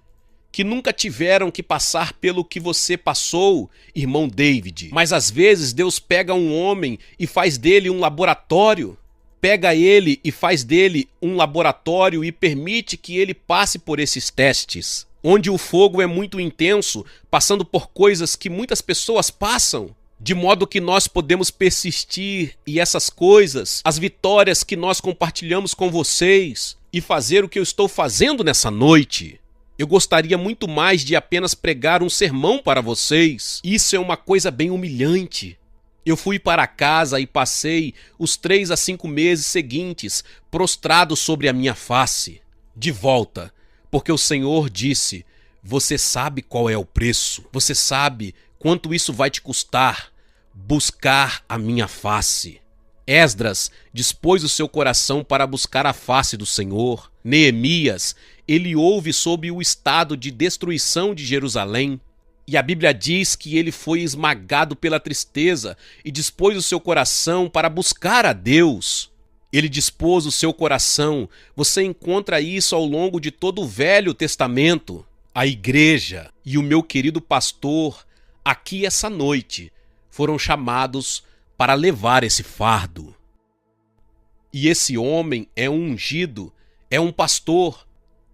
que nunca tiveram que passar pelo que você passou, irmão David. Mas às vezes Deus pega um homem e faz dele um laboratório. Pega ele e faz dele um laboratório e permite que ele passe por esses testes, onde o fogo é muito intenso, passando por coisas que muitas pessoas passam, de modo que nós podemos persistir e essas coisas, as vitórias que nós compartilhamos com vocês e fazer o que eu estou fazendo nessa noite. Eu gostaria muito mais de apenas pregar um sermão para vocês. Isso é uma coisa bem humilhante. Eu fui para casa e passei os 3 a 5 meses seguintes prostrado sobre a minha face, de volta, porque o Senhor disse, você sabe qual é o preço, você sabe quanto isso vai te custar, buscar a minha face. Esdras dispôs o seu coração para buscar a face do Senhor. Neemias, ele ouve sobre o estado de destruição de Jerusalém. E a Bíblia diz que ele foi esmagado pela tristeza e dispôs o seu coração para buscar a Deus. Ele dispôs o seu coração. Você encontra isso ao longo de todo o Velho Testamento. A igreja e o meu querido pastor, aqui essa noite, foram chamados para levar esse fardo. E esse homem é um ungido, é um pastor.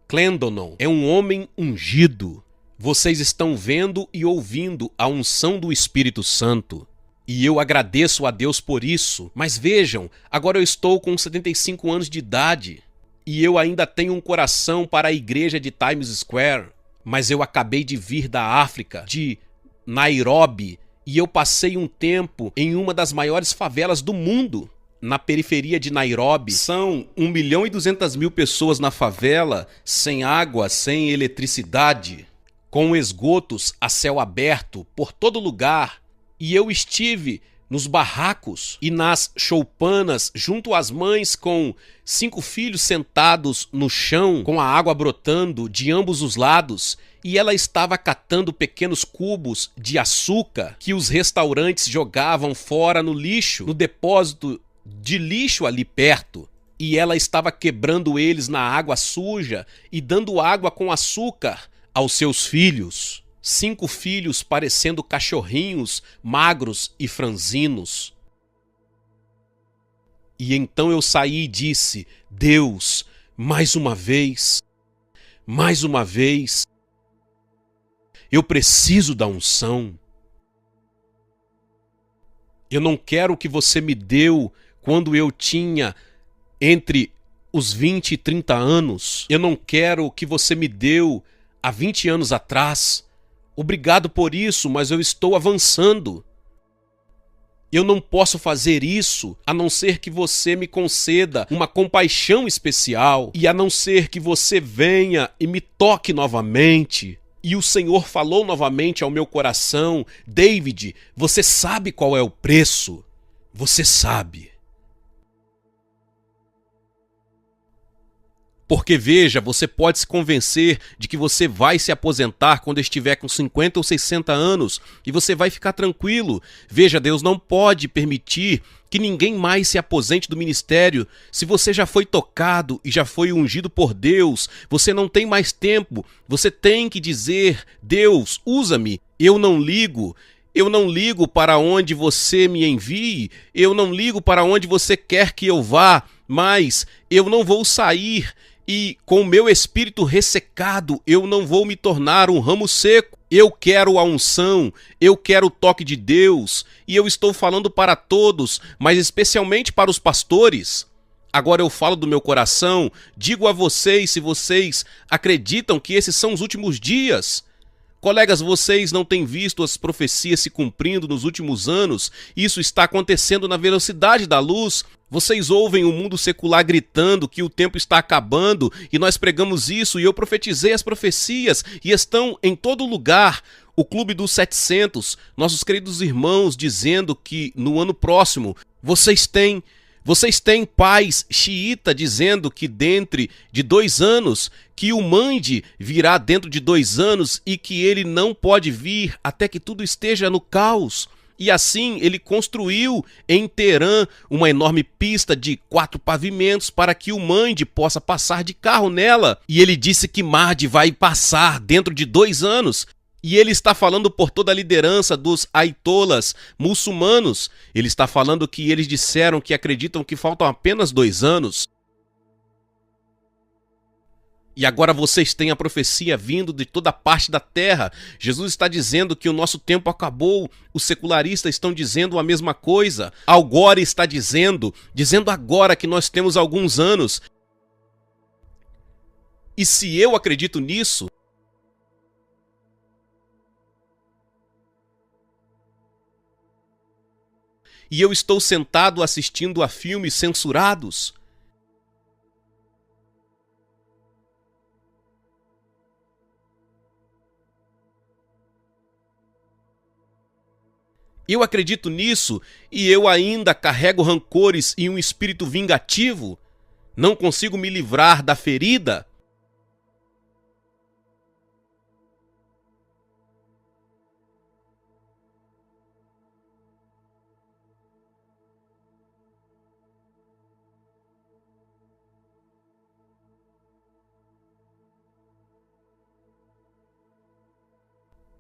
Clendonon é um homem ungido. Vocês estão vendo e ouvindo a unção do Espírito Santo. E eu agradeço a Deus por isso. Mas vejam, agora eu estou com 75 anos de idade. E eu ainda tenho um coração para a igreja de Times Square. Mas eu acabei de vir da África, de Nairobi. E eu passei um tempo em uma das maiores favelas do mundo. Na periferia de Nairobi, são 1.200.000 pessoas na favela, sem água, sem eletricidade, com esgotos a céu aberto por todo lugar. E eu estive nos barracos e nas choupanas junto às mães com 5 filhos sentados no chão, com a água brotando de ambos os lados, e ela estava catando pequenos cubos de açúcar que os restaurantes jogavam fora no lixo, no depósito de lixo ali perto. E ela estava quebrando eles na água suja e dando água com açúcar aos seus filhos. 5 filhos parecendo cachorrinhos, magros e franzinos. E então eu saí e disse, Deus, mais uma vez, eu preciso da unção. Eu não quero o que você me deu quando eu tinha entre os 20 e 30 anos. Eu não quero o que você me deu há 20 anos atrás. Obrigado por isso, mas eu estou avançando. Eu não posso fazer isso a não ser que você me conceda uma compaixão especial e a não ser que você venha e me toque novamente. E o Senhor falou novamente ao meu coração: David, você sabe qual é o preço? Você sabe. Porque veja, você pode se convencer de que você vai se aposentar quando estiver com 50 ou 60 anos e você vai ficar tranquilo. Veja, Deus não pode permitir que ninguém mais se aposente do ministério. Se você já foi tocado e já foi ungido por Deus, você não tem mais tempo. Você tem que dizer: Deus, usa-me. Eu não ligo para onde você me envie, eu não ligo para onde você quer que eu vá, mas eu não vou sair e com o meu espírito ressecado eu não vou me tornar um ramo seco. Eu quero a unção, eu quero o toque de Deus, e eu estou falando para todos, mas especialmente para os pastores. Agora eu falo do meu coração, digo a vocês se vocês acreditam que esses são os últimos dias. Colegas, vocês não têm visto as profecias se cumprindo nos últimos anos? Isso está acontecendo na velocidade da luz. Vocês ouvem o mundo secular gritando que o tempo está acabando e nós pregamos isso e eu profetizei as profecias e estão em todo lugar. O Clube dos 700, nossos queridos irmãos dizendo que no ano próximo vocês têm pais xiita dizendo que dentro de 2 anos, que o Mahdi virá dentro de 2 anos e que ele não pode vir até que tudo esteja no caos. E assim ele construiu em Teherã uma enorme pista de 4 pavimentos para que o Mahdi possa passar de carro nela. E ele disse que Mahdi vai passar dentro de 2 anos. E ele está falando por toda a liderança dos aitolas muçulmanos. Ele está falando que eles disseram que acreditam que faltam apenas 2 anos. E agora vocês têm a profecia vindo de toda parte da terra. Jesus está dizendo que o nosso tempo acabou. Os secularistas estão dizendo a mesma coisa. Al Gore está dizendo agora que nós temos alguns anos. E se eu acredito nisso, e eu estou sentado assistindo a filmes censurados, eu acredito nisso e eu ainda carrego rancores e um espírito vingativo, não consigo me livrar da ferida.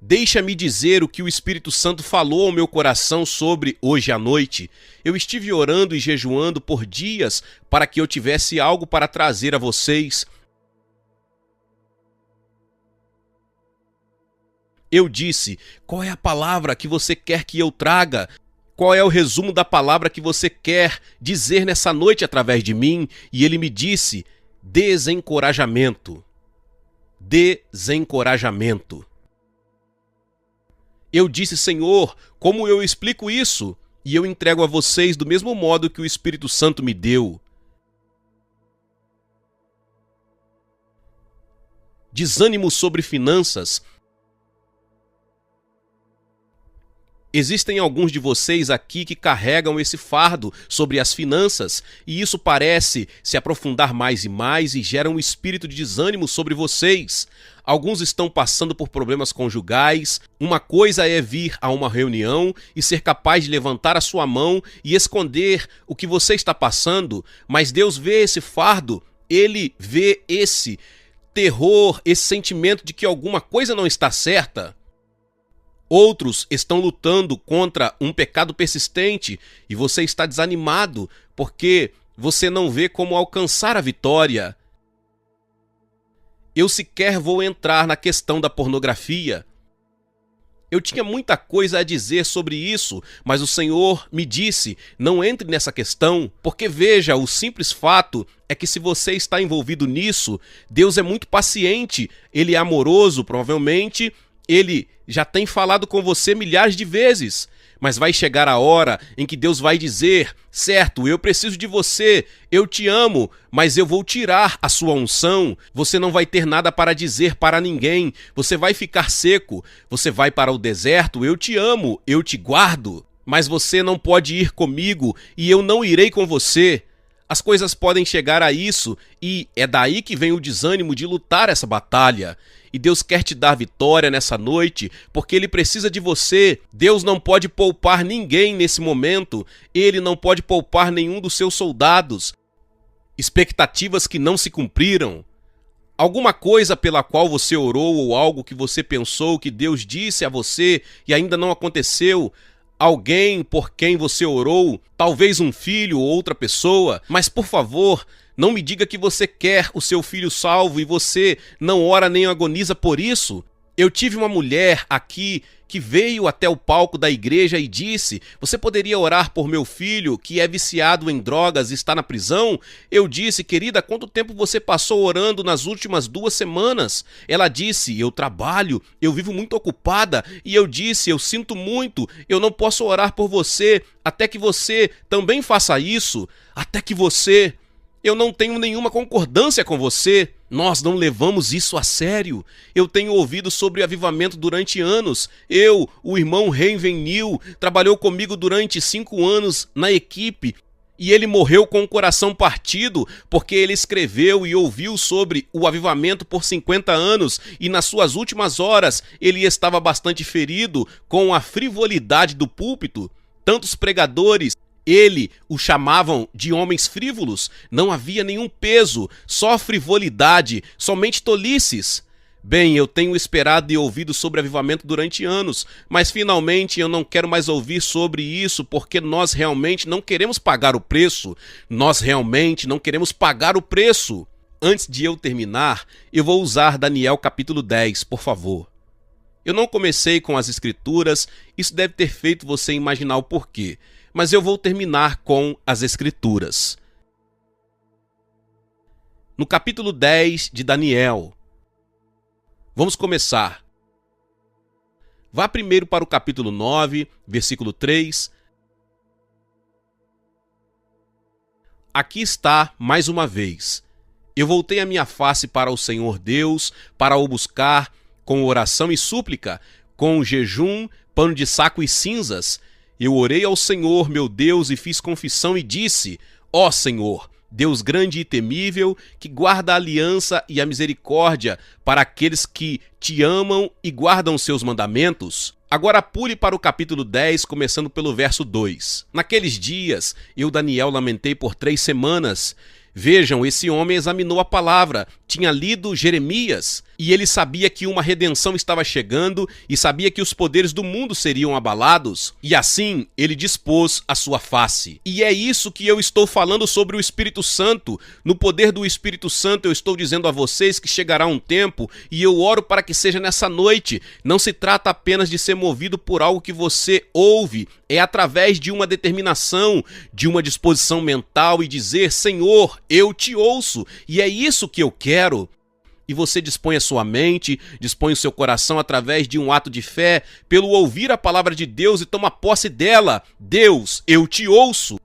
Deixa-me dizer o que o Espírito Santo falou ao meu coração sobre hoje à noite. Eu estive orando e jejuando por dias para que eu tivesse algo para trazer a vocês. Eu disse: qual é a palavra que você quer que eu traga? Qual é o resumo da palavra que você quer dizer nessa noite através de mim? E ele me disse: desencorajamento. Desencorajamento. Eu disse: Senhor, como eu explico isso? E eu entrego a vocês do mesmo modo que o Espírito Santo me deu. Desânimo sobre finanças. Existem alguns de vocês aqui que carregam esse fardo sobre as finanças e isso parece se aprofundar mais e mais e gera um espírito de desânimo sobre vocês. Alguns estão passando por problemas conjugais. Uma coisa é vir a uma reunião e ser capaz de levantar a sua mão e esconder o que você está passando, mas Deus vê esse fardo, Ele vê esse terror, esse sentimento de que alguma coisa não está certa. Outros estão lutando contra um pecado persistente e você está desanimado porque você não vê como alcançar a vitória. Eu sequer vou entrar na questão da pornografia. Eu tinha muita coisa a dizer sobre isso, mas o Senhor me disse, não entre nessa questão, porque veja, o simples fato é que se você está envolvido nisso, Deus é muito paciente, Ele é amoroso, provavelmente Ele já tem falado com você milhares de vezes. Mas vai chegar a hora em que Deus vai dizer, certo, eu preciso de você, eu te amo, mas eu vou tirar a sua unção, você não vai ter nada para dizer para ninguém, você vai ficar seco, você vai para o deserto, eu te amo, eu te guardo, mas você não pode ir comigo e eu não irei com você. As coisas podem chegar a isso e é daí que vem o desânimo de lutar essa batalha. E Deus quer te dar vitória nessa noite, porque Ele precisa de você. Deus não pode poupar ninguém nesse momento. Ele não pode poupar nenhum dos seus soldados. Expectativas que não se cumpriram. Alguma coisa pela qual você orou ou algo que você pensou que Deus disse a você e ainda não aconteceu. Alguém por quem você orou, talvez um filho ou outra pessoa, mas por favor, não me diga que você quer o seu filho salvo e você não ora nem agoniza por isso. Eu tive uma mulher aqui que veio até o palco da igreja e disse, você poderia orar por meu filho que é viciado em drogas e está na prisão? Eu disse, querida, quanto tempo você passou orando nas últimas 2 semanas? Ela disse, eu trabalho, eu vivo muito ocupada. E eu disse, eu sinto muito, eu não posso orar por você até que você também faça isso, até que você... Eu não tenho nenhuma concordância com você. Nós não levamos isso a sério. Eu tenho ouvido sobre avivamento durante anos. O irmão Ravenhill, trabalhou comigo durante 5 anos na equipe. E ele morreu com o coração partido, porque ele escreveu e ouviu sobre o avivamento por 50 anos. E nas suas últimas horas, ele estava bastante ferido com a frivolidade do púlpito. Tantos pregadores... Ele o chamavam de homens frívolos, não havia nenhum peso, só frivolidade, somente tolices. Bem, eu tenho esperado e ouvido sobre avivamento durante anos, mas finalmente eu não quero mais ouvir sobre isso porque nós realmente não queremos pagar o preço. Nós realmente não queremos pagar o preço. Antes de eu terminar, eu vou usar Daniel capítulo 10, por favor. Eu não comecei com as escrituras, isso deve ter feito você imaginar o porquê. Mas eu vou terminar com as escrituras. No capítulo 10 de Daniel. Vamos começar. Vá primeiro para o capítulo 9, versículo 3. Aqui está mais uma vez. Eu voltei a minha face para o Senhor Deus, para o buscar com oração e súplica, com jejum, pano de saco e cinzas. Eu orei ao Senhor, meu Deus, e fiz confissão e disse, ó Senhor, Deus grande e temível, que guarda a aliança e a misericórdia para aqueles que te amam e guardam seus mandamentos. Agora pule para o capítulo 10, começando pelo verso 2. Naqueles dias, eu, Daniel, lamentei por 3 semanas. Vejam, esse homem examinou a palavra, tinha lido Jeremias, e ele sabia que uma redenção estava chegando e sabia que os poderes do mundo seriam abalados, e assim ele dispôs a sua face. E é isso que eu estou falando sobre o Espírito Santo. No poder do Espírito Santo eu estou dizendo a vocês que chegará um tempo, e eu oro para que seja nessa noite. Não se trata apenas de ser movido por algo que você ouve, é através de uma determinação, de uma disposição mental e dizer, Senhor, eu te ouço, e é isso que eu quero. E você dispõe a sua mente, dispõe o seu coração através de um ato de fé, pelo ouvir a palavra de Deus e toma posse dela. Deus, eu te ouço.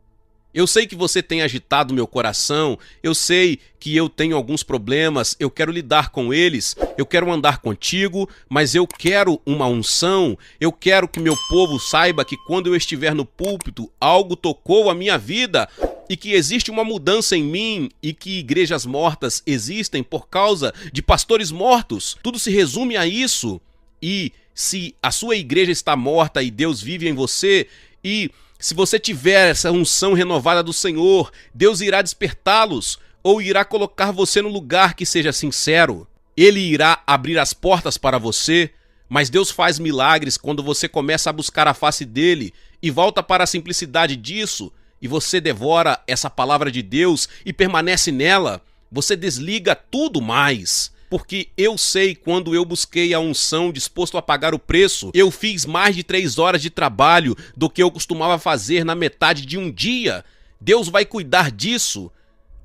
Eu sei que você tem agitado meu coração, eu sei que eu tenho alguns problemas, eu quero lidar com eles, eu quero andar contigo, mas eu quero uma unção, eu quero que meu povo saiba que quando eu estiver no púlpito, algo tocou a minha vida e que existe uma mudança em mim e que igrejas mortas existem por causa de pastores mortos. Tudo se resume a isso. E se a sua igreja está morta e Deus vive em você, e se você tiver essa unção renovada do Senhor, Deus irá despertá-los ou irá colocar você no lugar que seja sincero. Ele irá abrir as portas para você, mas Deus faz milagres quando você começa a buscar a face dele e volta para a simplicidade disso, e você devora essa palavra de Deus e permanece nela. Você desliga tudo mais. porque eu sei quando eu busquei a unção disposto a pagar o preço, eu fiz mais de 3 horas de trabalho do que eu costumava fazer na metade de um dia. Deus vai cuidar disso.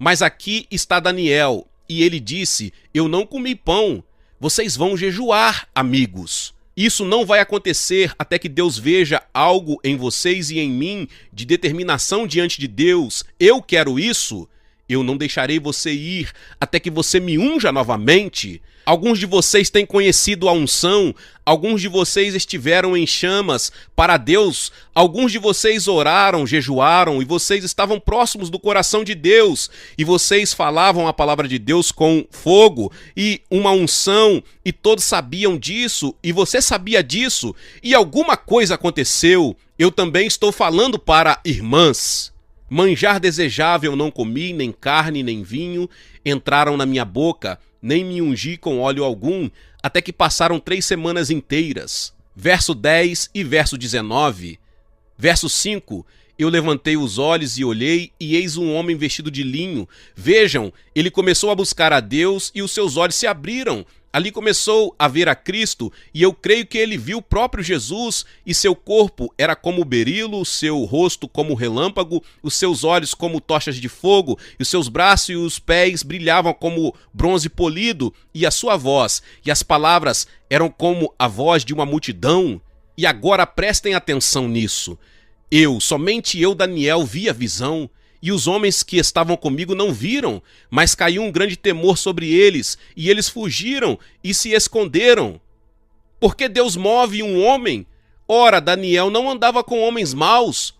Mas aqui está Daniel, e ele disse: eu não comi pão. Vocês vão jejuar, amigos. Isso não vai acontecer até que Deus veja algo em vocês e em mim de determinação diante de Deus. Eu quero isso. Eu não deixarei você ir até que você me unja novamente. Alguns de vocês têm conhecido a unção, alguns de vocês estiveram em chamas para Deus, alguns de vocês oraram, jejuaram e vocês estavam próximos do coração de Deus e vocês falavam a palavra de Deus com fogo e uma unção e todos sabiam disso e você sabia disso e alguma coisa aconteceu. Eu também estou falando para irmãs. Manjar desejável não comi, nem carne, nem vinho, entraram na minha boca, nem me ungi com óleo algum, até que passaram 3 semanas inteiras. Verso 10 e verso 19. Verso 5. Eu levantei os olhos e olhei, e eis um homem vestido de linho. Vejam, ele começou a buscar a Deus, e os seus olhos se abriram. Ali começou a ver a Cristo, e eu creio que ele viu o próprio Jesus, e seu corpo era como berilo, seu rosto como relâmpago, os seus olhos como tochas de fogo, e os seus braços e os pés brilhavam como bronze polido, e a sua voz e as palavras eram como a voz de uma multidão. E agora prestem atenção nisso. Somente eu, Daniel, vi a visão, e os homens que estavam comigo não viram, mas caiu um grande temor sobre eles, e eles fugiram e se esconderam. Porque Deus move um homem? Ora, Daniel não andava com homens maus.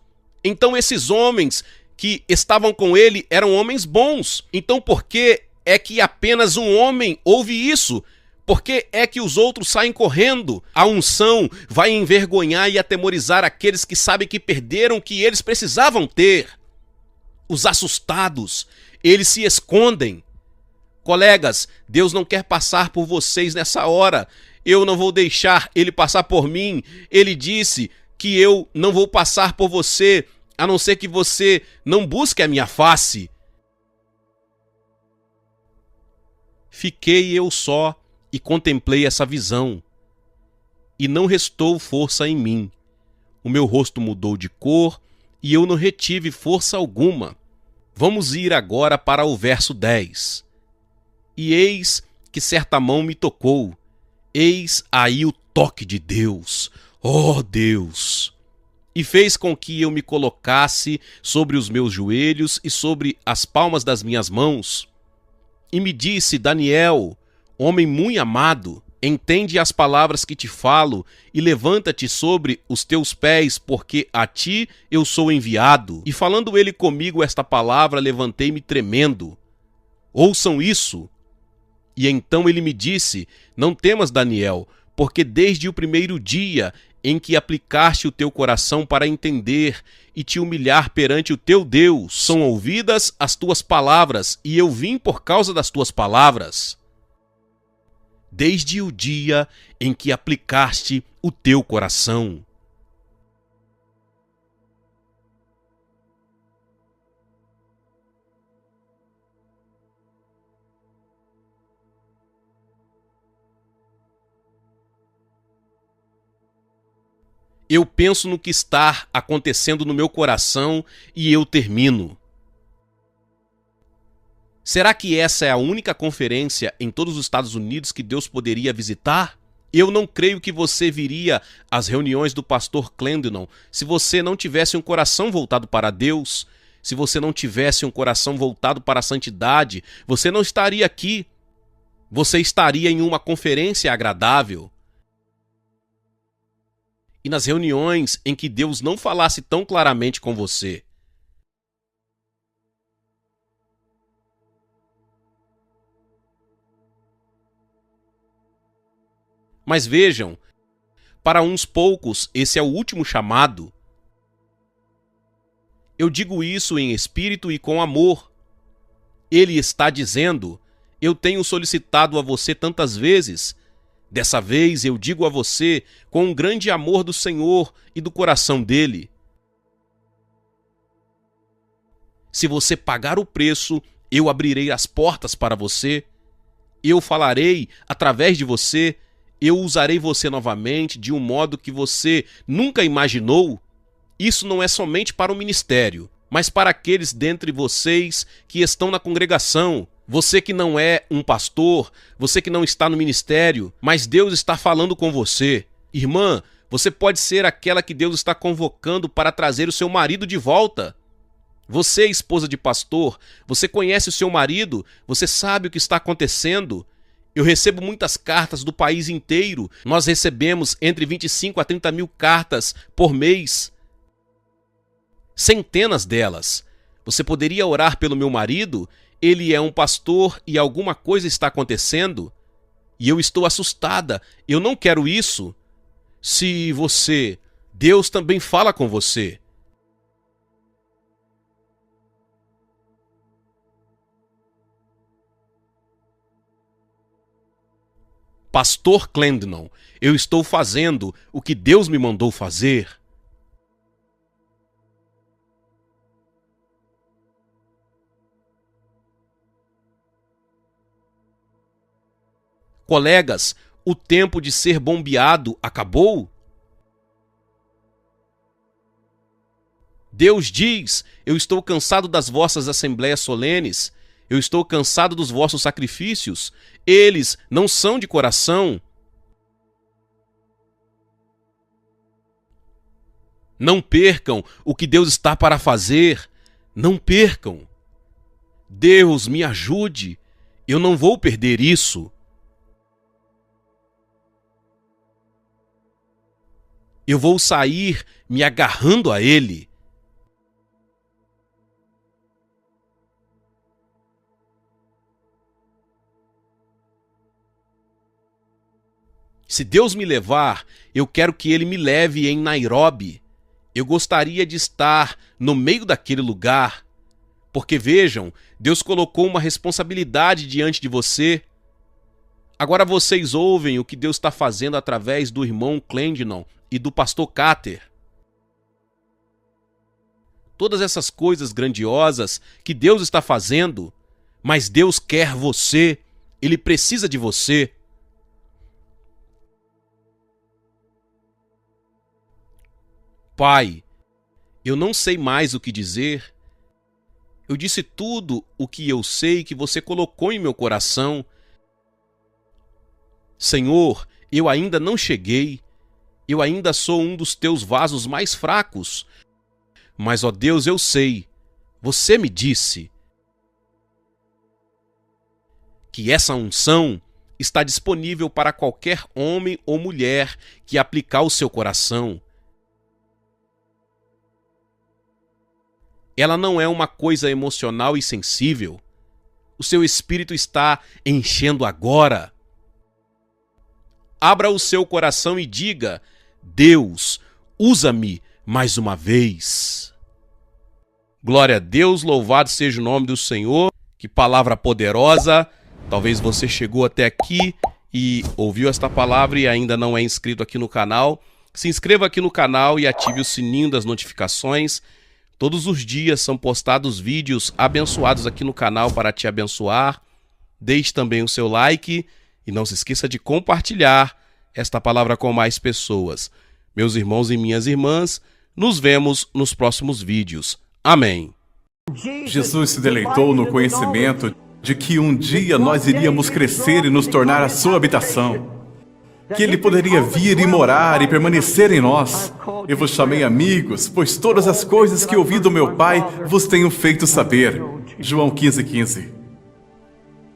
Então esses homens que estavam com ele eram homens bons. Então por que é que apenas um homem ouve isso? Por que é que os outros saem correndo? A unção vai envergonhar e atemorizar aqueles que sabem que perderam o que eles precisavam ter. Os assustados, eles se escondem. Colegas, Deus não quer passar por vocês nessa hora. Eu não vou deixar ele passar por mim. Ele disse que eu não vou passar por você, a não ser que você não busque a minha face. Fiquei eu só e contemplei essa visão. E não restou força em mim. O meu rosto mudou de cor e eu não retive força alguma. Vamos ir agora para o verso 10. E eis que certa mão me tocou. Eis aí o toque de Deus. Oh Deus! E fez com que eu me colocasse sobre os meus joelhos e sobre as palmas das minhas mãos. E me disse: Daniel, homem muito amado, entende as palavras que te falo e levanta-te sobre os teus pés, porque a ti eu sou enviado. E falando ele comigo esta palavra, levantei-me tremendo. Ouçam isso. E então ele me disse: não temas, Daniel, porque desde o primeiro dia em que aplicaste o teu coração para entender e te humilhar perante o teu Deus, são ouvidas as tuas palavras, e eu vim por causa das tuas palavras. Desde o dia em que aplicaste o teu coração. Eu penso no que está acontecendo no meu coração e eu termino. Será que essa é a única conferência em todos os Estados Unidos que Deus poderia visitar? Eu não creio que você viria às reuniões do pastor Clendenon se você não tivesse um coração voltado para Deus, se você não tivesse um coração voltado para a santidade, você não estaria aqui. Você estaria em uma conferência agradável. E nas reuniões em que Deus não falasse tão claramente com você. Mas vejam, para uns poucos esse é o último chamado. Eu digo isso em espírito e com amor. Ele está dizendo: eu tenho solicitado a você tantas vezes. Dessa vez eu digo a você com um grande amor do Senhor e do coração dele. Se você pagar o preço, eu abrirei as portas para você. Eu falarei através de você, eu usarei você novamente de um modo que você nunca imaginou. Isso não é somente para o ministério, mas para aqueles dentre vocês que estão na congregação. Você que não é um pastor, você que não está no ministério, mas Deus está falando com você. Irmã, você pode ser aquela que Deus está convocando para trazer o seu marido de volta. Você, esposa de pastor, você conhece o seu marido, você sabe o que está acontecendo. Eu recebo muitas cartas do país inteiro. Nós recebemos entre 25 a 30 mil cartas por mês. Centenas delas. Você poderia orar pelo meu marido? Ele é um pastor e alguma coisa está acontecendo? E eu estou assustada. Eu não quero isso. Se você... Deus também fala com você. Pastor Clendenon, eu estou fazendo o que Deus me mandou fazer. Colegas, o tempo de ser bombeado acabou? Deus diz, eu estou cansado das vossas assembleias solenes, eu estou cansado dos vossos sacrifícios, eles não são de coração. Não percam o que Deus está para fazer, não percam. Deus me ajude, eu não vou perder isso. Eu vou sair me agarrando a Ele. Se Deus me levar, eu quero que Ele me leve em Nairobi. Eu gostaria de estar no meio daquele lugar. Porque vejam, Deus colocou uma responsabilidade diante de você. Agora vocês ouvem o que Deus está fazendo através do irmão Clendenon e do pastor Carter. Todas essas coisas grandiosas que Deus está fazendo, mas Deus quer você, Ele precisa de você. Pai, eu não sei mais o que dizer. Eu disse tudo o que eu sei que você colocou em meu coração. Senhor, eu ainda não cheguei. Eu ainda sou um dos teus vasos mais fracos. Mas, ó Deus, eu sei. Você me disse que essa unção está disponível para qualquer homem ou mulher que aplicar o seu coração. Ela não é uma coisa emocional e sensível. O seu espírito está enchendo agora. Abra o seu coração e diga: Deus, usa-me mais uma vez. Glória a Deus, louvado seja o nome do Senhor. Que palavra poderosa. Talvez você chegou até aqui e ouviu esta palavra e ainda não é inscrito aqui no canal. Se inscreva aqui no canal e ative o sininho das notificações. Todos os dias são postados vídeos abençoados aqui no canal para te abençoar. Deixe também o seu like e não se esqueça de compartilhar esta palavra com mais pessoas. Meus irmãos e minhas irmãs, nos vemos nos próximos vídeos. Amém. Jesus se deleitou no conhecimento de que um dia nós iríamos crescer e nos tornar a sua habitação. Que Ele poderia vir e morar e permanecer em nós. Eu vos chamei amigos, pois todas as coisas que ouvi do meu Pai vos tenho feito saber. João 15:15.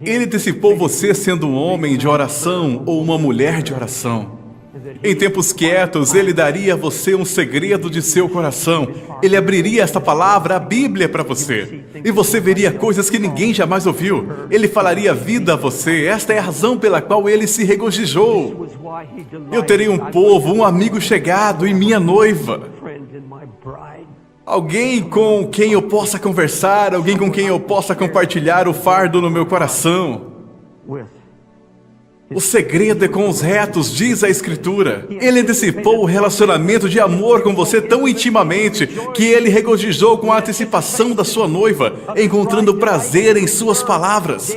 Ele antecipou você sendo um homem de oração ou uma mulher de oração. Em tempos quietos, Ele daria a você um segredo de seu coração. Ele abriria esta palavra, a Bíblia, para você. E você veria coisas que ninguém jamais ouviu. Ele falaria vida a você. Esta é a razão pela qual Ele se regozijou. Eu terei um povo, um amigo chegado e minha noiva. Alguém com quem eu possa conversar, alguém com quem eu possa compartilhar o fardo no meu coração. O segredo é com os retos, diz a Escritura. Ele antecipou o relacionamento de amor com você tão intimamente que Ele regozijou com a antecipação da sua noiva, encontrando prazer em suas palavras.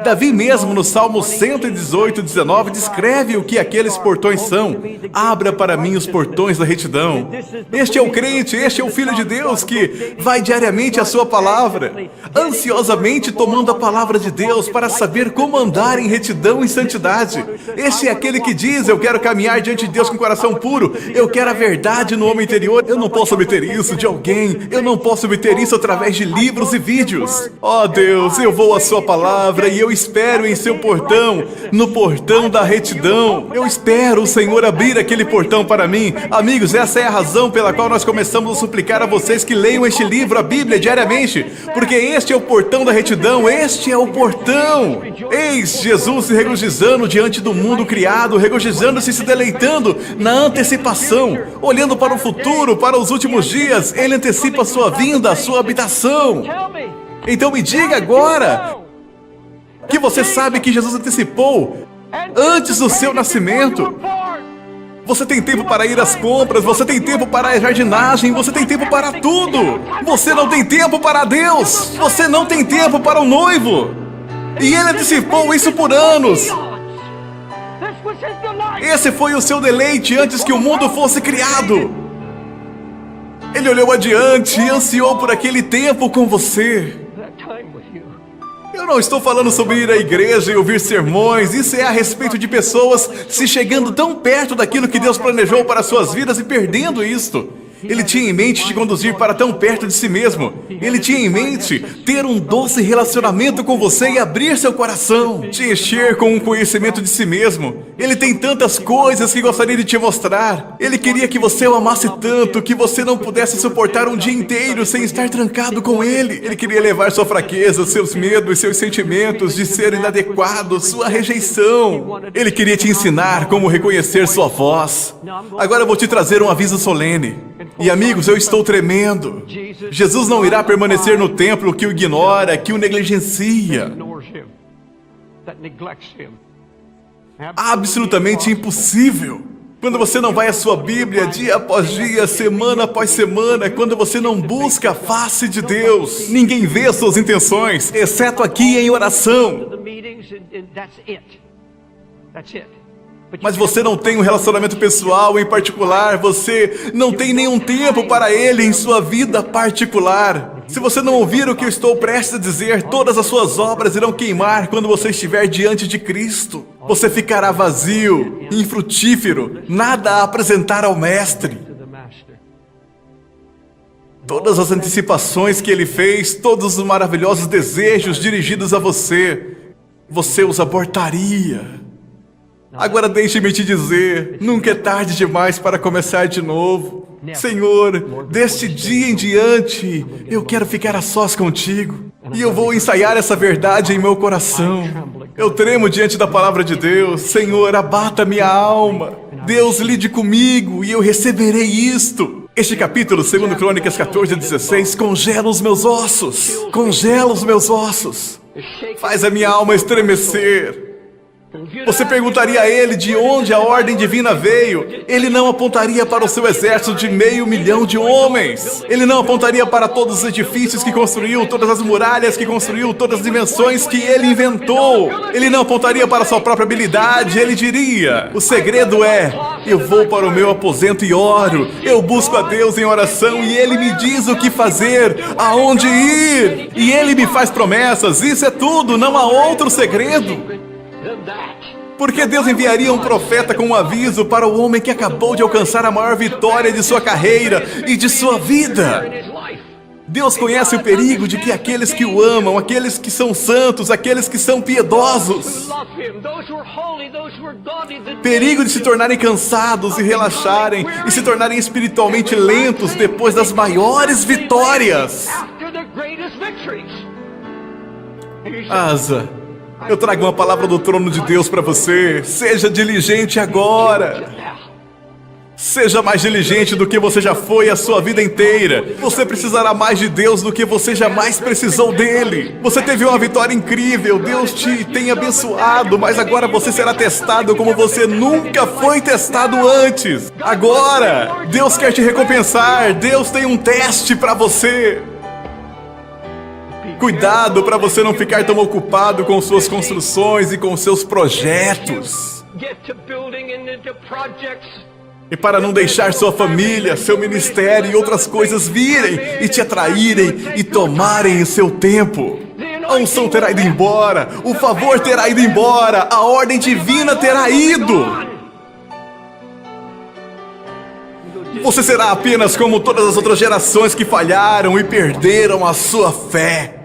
Davi mesmo, no Salmo 118:19, descreve o que aqueles portões são. Abra para mim os portões da retidão. Este é o crente, este é o Filho de Deus que vai diariamente à sua palavra, ansiosamente tomando a palavra de Deus para saber como andar em retidão e santidade. Este é aquele que diz: eu quero caminhar diante de Deus com coração puro, eu quero a verdade no homem interior. Eu não posso obter isso de alguém, eu não posso obter isso através de livros e vídeos. Ó Deus, eu vou à sua palavra e eu espero em seu portão, no portão da retidão. Eu espero o Senhor abrir aquele portão para mim. Amigos, essa é a razão pela qual nós começamos a suplicar a vocês que leiam este livro, a Bíblia, diariamente, porque este é o portão da retidão, este é o portão. Eis Jesus se regozijando diante do mundo criado, regozijando-se e se deleitando na antecipação, olhando para o futuro, para os últimos dias. Ele antecipa a sua vinda, a sua habitação. Então me diga agora que você sabe que Jesus antecipou antes do seu nascimento. Você tem tempo para ir às compras, você tem tempo para a jardinagem, você tem tempo para tudo. Você não tem tempo para Deus, você não tem tempo para o noivo. E Ele antecipou isso por anos. Esse foi o seu deleite antes que o mundo fosse criado. Ele olhou adiante e ansiou por aquele tempo com você. Eu não estou falando sobre ir à igreja e ouvir sermões. Isso é a respeito de pessoas se chegando tão perto daquilo que Deus planejou para suas vidas e perdendo isto. Ele tinha em mente te conduzir para tão perto de si mesmo. Ele tinha em mente ter um doce relacionamento com você e abrir seu coração, te encher com um conhecimento de si mesmo. Ele tem tantas coisas que gostaria de te mostrar. Ele queria que você o amasse tanto que você não pudesse suportar um dia inteiro sem estar trancado com ele. Ele queria levar sua fraqueza, seus medos, seus sentimentos de ser inadequado, sua rejeição. Ele queria te ensinar como reconhecer sua voz. Agora eu vou te trazer um aviso solene. E amigos, eu estou tremendo. Jesus não irá permanecer no templo que o ignora, que o negligencia. Absolutamente impossível. Quando você não vai à sua Bíblia dia após dia, semana após semana, quando você não busca a face de Deus, ninguém vê as suas intenções, exceto aqui em oração. Mas você não tem um relacionamento pessoal em particular, você não tem nenhum tempo para Ele em sua vida particular. Se você não ouvir o que eu estou prestes a dizer, todas as suas obras irão queimar quando você estiver diante de Cristo. Você ficará vazio, infrutífero, nada a apresentar ao Mestre. Todas as antecipações que Ele fez, todos os maravilhosos desejos dirigidos a você, você os abortaria. Agora deixe-me te dizer, nunca é tarde demais para começar de novo. Senhor, deste dia em diante, eu quero ficar a sós contigo. E eu vou ensaiar essa verdade em meu coração. Eu tremo diante da palavra de Deus. Senhor, abata minha alma. Deus, lide comigo e eu receberei isto. Este capítulo, 2 Crônicas 14:16, congela os meus ossos. Congela os meus ossos. Faz a minha alma estremecer. Você perguntaria a ele de onde a ordem divina veio. Ele não apontaria para o seu exército de 500 mil de homens. Ele não apontaria para todos os edifícios que construiu, todas as muralhas que construiu, todas as dimensões que ele inventou. Ele não apontaria para a sua própria habilidade. Ele diria: o segredo é, eu vou para o meu aposento e oro. Eu busco a Deus em oração e Ele me diz o que fazer, aonde ir. E Ele me faz promessas. Isso é tudo, não há outro segredo. Porque Deus enviaria um profeta com um aviso para o homem que acabou de alcançar a maior vitória de sua carreira e de sua vida. Deus conhece o perigo de que aqueles que o amam, aqueles que são santos, aqueles que são piedosos, perigo de se tornarem cansados e relaxarem e se tornarem espiritualmente lentos depois das maiores vitórias. Asa, eu trago uma palavra do trono de Deus para você. Seja diligente agora. Seja mais diligente do que você já foi a sua vida inteira. Você precisará mais de Deus do que você jamais precisou dele. Você teve uma vitória incrível. Deus te tem abençoado, mas agora você será testado como você nunca foi testado antes. Agora, Deus quer te recompensar. Deus tem um teste para você. Cuidado para você não ficar tão ocupado com suas construções e com seus projetos. E para não deixar sua família, seu ministério e outras coisas virem e te atraírem e tomarem o seu tempo. A unção terá ido embora, o favor terá ido embora, a ordem divina terá ido. Você será apenas como todas as outras gerações que falharam e perderam a sua fé.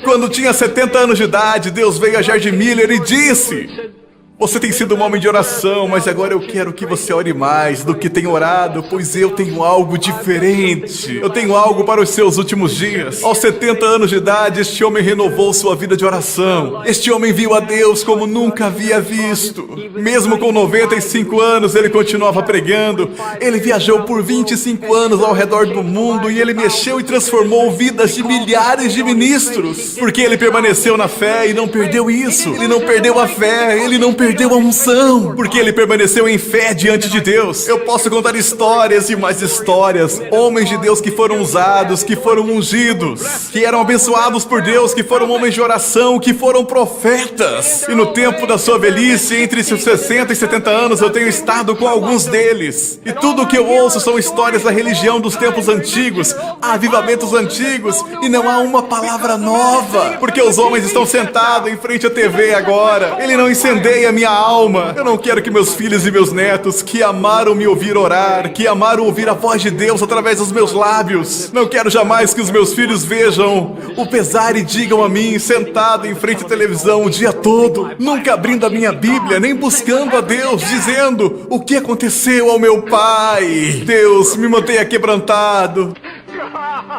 Quando tinha 70 anos de idade, Deus veio a Jardim Miller e disse: você tem sido um homem de oração, mas agora eu quero que você ore mais do que tem orado, pois eu tenho algo diferente. Eu tenho algo para os seus últimos dias. Aos 70 anos de idade, este homem renovou sua vida de oração. Este homem viu a Deus como nunca havia visto. Mesmo com 95 anos, ele continuava pregando. Ele viajou por 25 anos ao redor do mundo e ele mexeu e transformou vidas de milhares de ministros. Porque ele permaneceu na fé e não perdeu isso. Ele não perdeu a fé, ele não perdeu a unção, porque ele permaneceu em fé diante de Deus. Eu posso contar histórias e mais histórias. Homens de Deus que foram usados, que foram ungidos, que eram abençoados por Deus, que foram homens de oração, que foram profetas. E no tempo da sua velhice, entre seus 60 e 70 anos, eu tenho estado com alguns deles. E tudo o que eu ouço são histórias da religião dos tempos antigos, avivamentos antigos, e não há uma palavra nova, porque os homens estão sentados em frente à TV agora. Ele não incendeia minha alma. Eu não quero que meus filhos e meus netos, que amaram me ouvir orar, que amaram ouvir a voz de Deus através dos meus lábios, não quero jamais que os meus filhos vejam o pesar e digam a mim, sentado em frente à televisão o dia todo, nunca abrindo a minha Bíblia, nem buscando a Deus, dizendo: o que aconteceu ao meu pai? Deus, me mantenha quebrantado.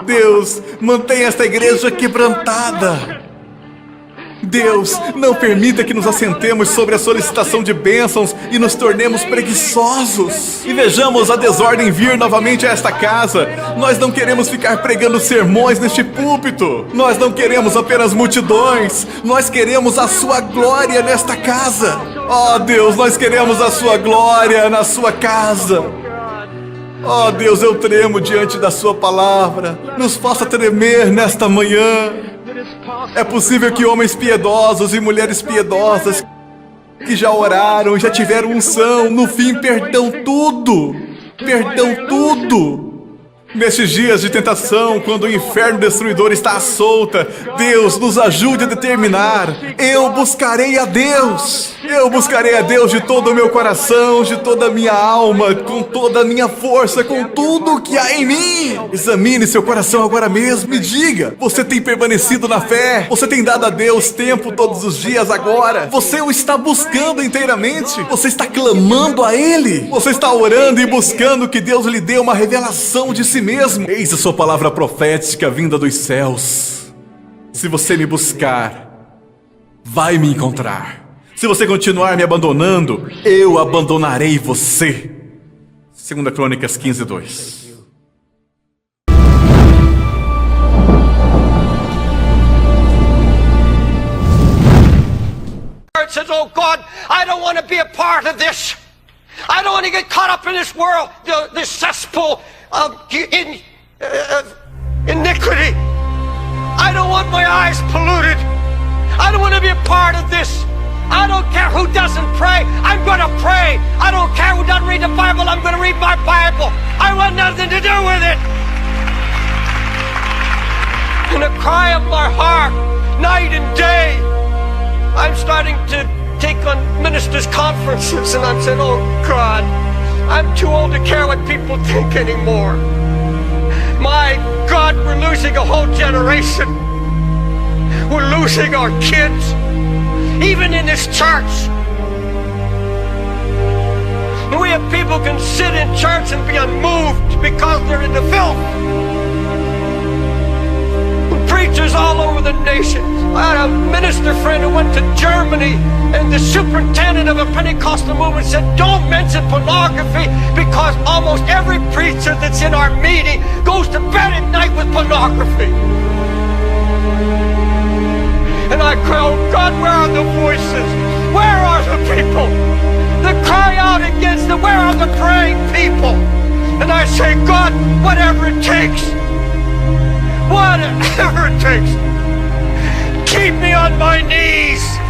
Deus, mantenha esta igreja quebrantada. Deus, não permita que nos assentemos sobre a solicitação de bênçãos e nos tornemos preguiçosos. E vejamos a desordem vir novamente a esta casa. Nós não queremos ficar pregando sermões neste púlpito. Nós não queremos apenas multidões. Nós queremos a sua glória nesta casa. Oh Deus, nós queremos a sua glória na sua casa. Oh Deus, eu tremo diante da sua palavra. Nos faça tremer nesta manhã. É possível que homens piedosos e mulheres piedosas que já oraram, já tiveram unção, no fim perdão tudo. Perdão tudo. Nestes dias de tentação, quando o inferno destruidor está à solta, Deus nos ajude a determinar: eu buscarei a Deus. Eu buscarei a Deus de todo o meu coração, de toda a minha alma, com toda a minha força, com tudo que há em mim. Examine seu coração agora mesmo e diga: você tem permanecido na fé? Você tem dado a Deus tempo todos os dias agora? Você o está buscando inteiramente? Você está clamando a Ele? Você está orando e buscando que Deus lhe dê uma revelação de si mesmo? Eis a sua palavra profética vinda dos céus. Se você me buscar, vai me encontrar. Se você continuar me abandonando, eu abandonarei você. 2 Crônicas 15:2. Says, oh God, I don't want to be a part of this. I don't want to get caught up in this world, this cesspool of iniquity. I don't want my eyes polluted. I don't want to be a part of this. I don't care who doesn't pray. I'm going to pray. I don't care who doesn't read the Bible. I'm going to read my Bible. I want nothing to do with it. In the cry of my heart, night and day, I'm starting to take on ministers' conferences, and I'm saying, oh God, I'm too old to care what people think anymore. My God, we're losing a whole generation. We're losing our kids, even in this church. We have people can sit in church and be unmoved because they're in the filth. Preachers all over the nation. I had a minister friend who went to Germany, and the superintendent of a Pentecostal movement said, don't mention pornography, because almost every preacher that's in our meeting goes to bed at night with pornography. And I cry, oh God, where are the voices? Where are the people that cry out against it? Where are the praying people? And I say, God, whatever it takes, whatever it takes, Keep me on my knees.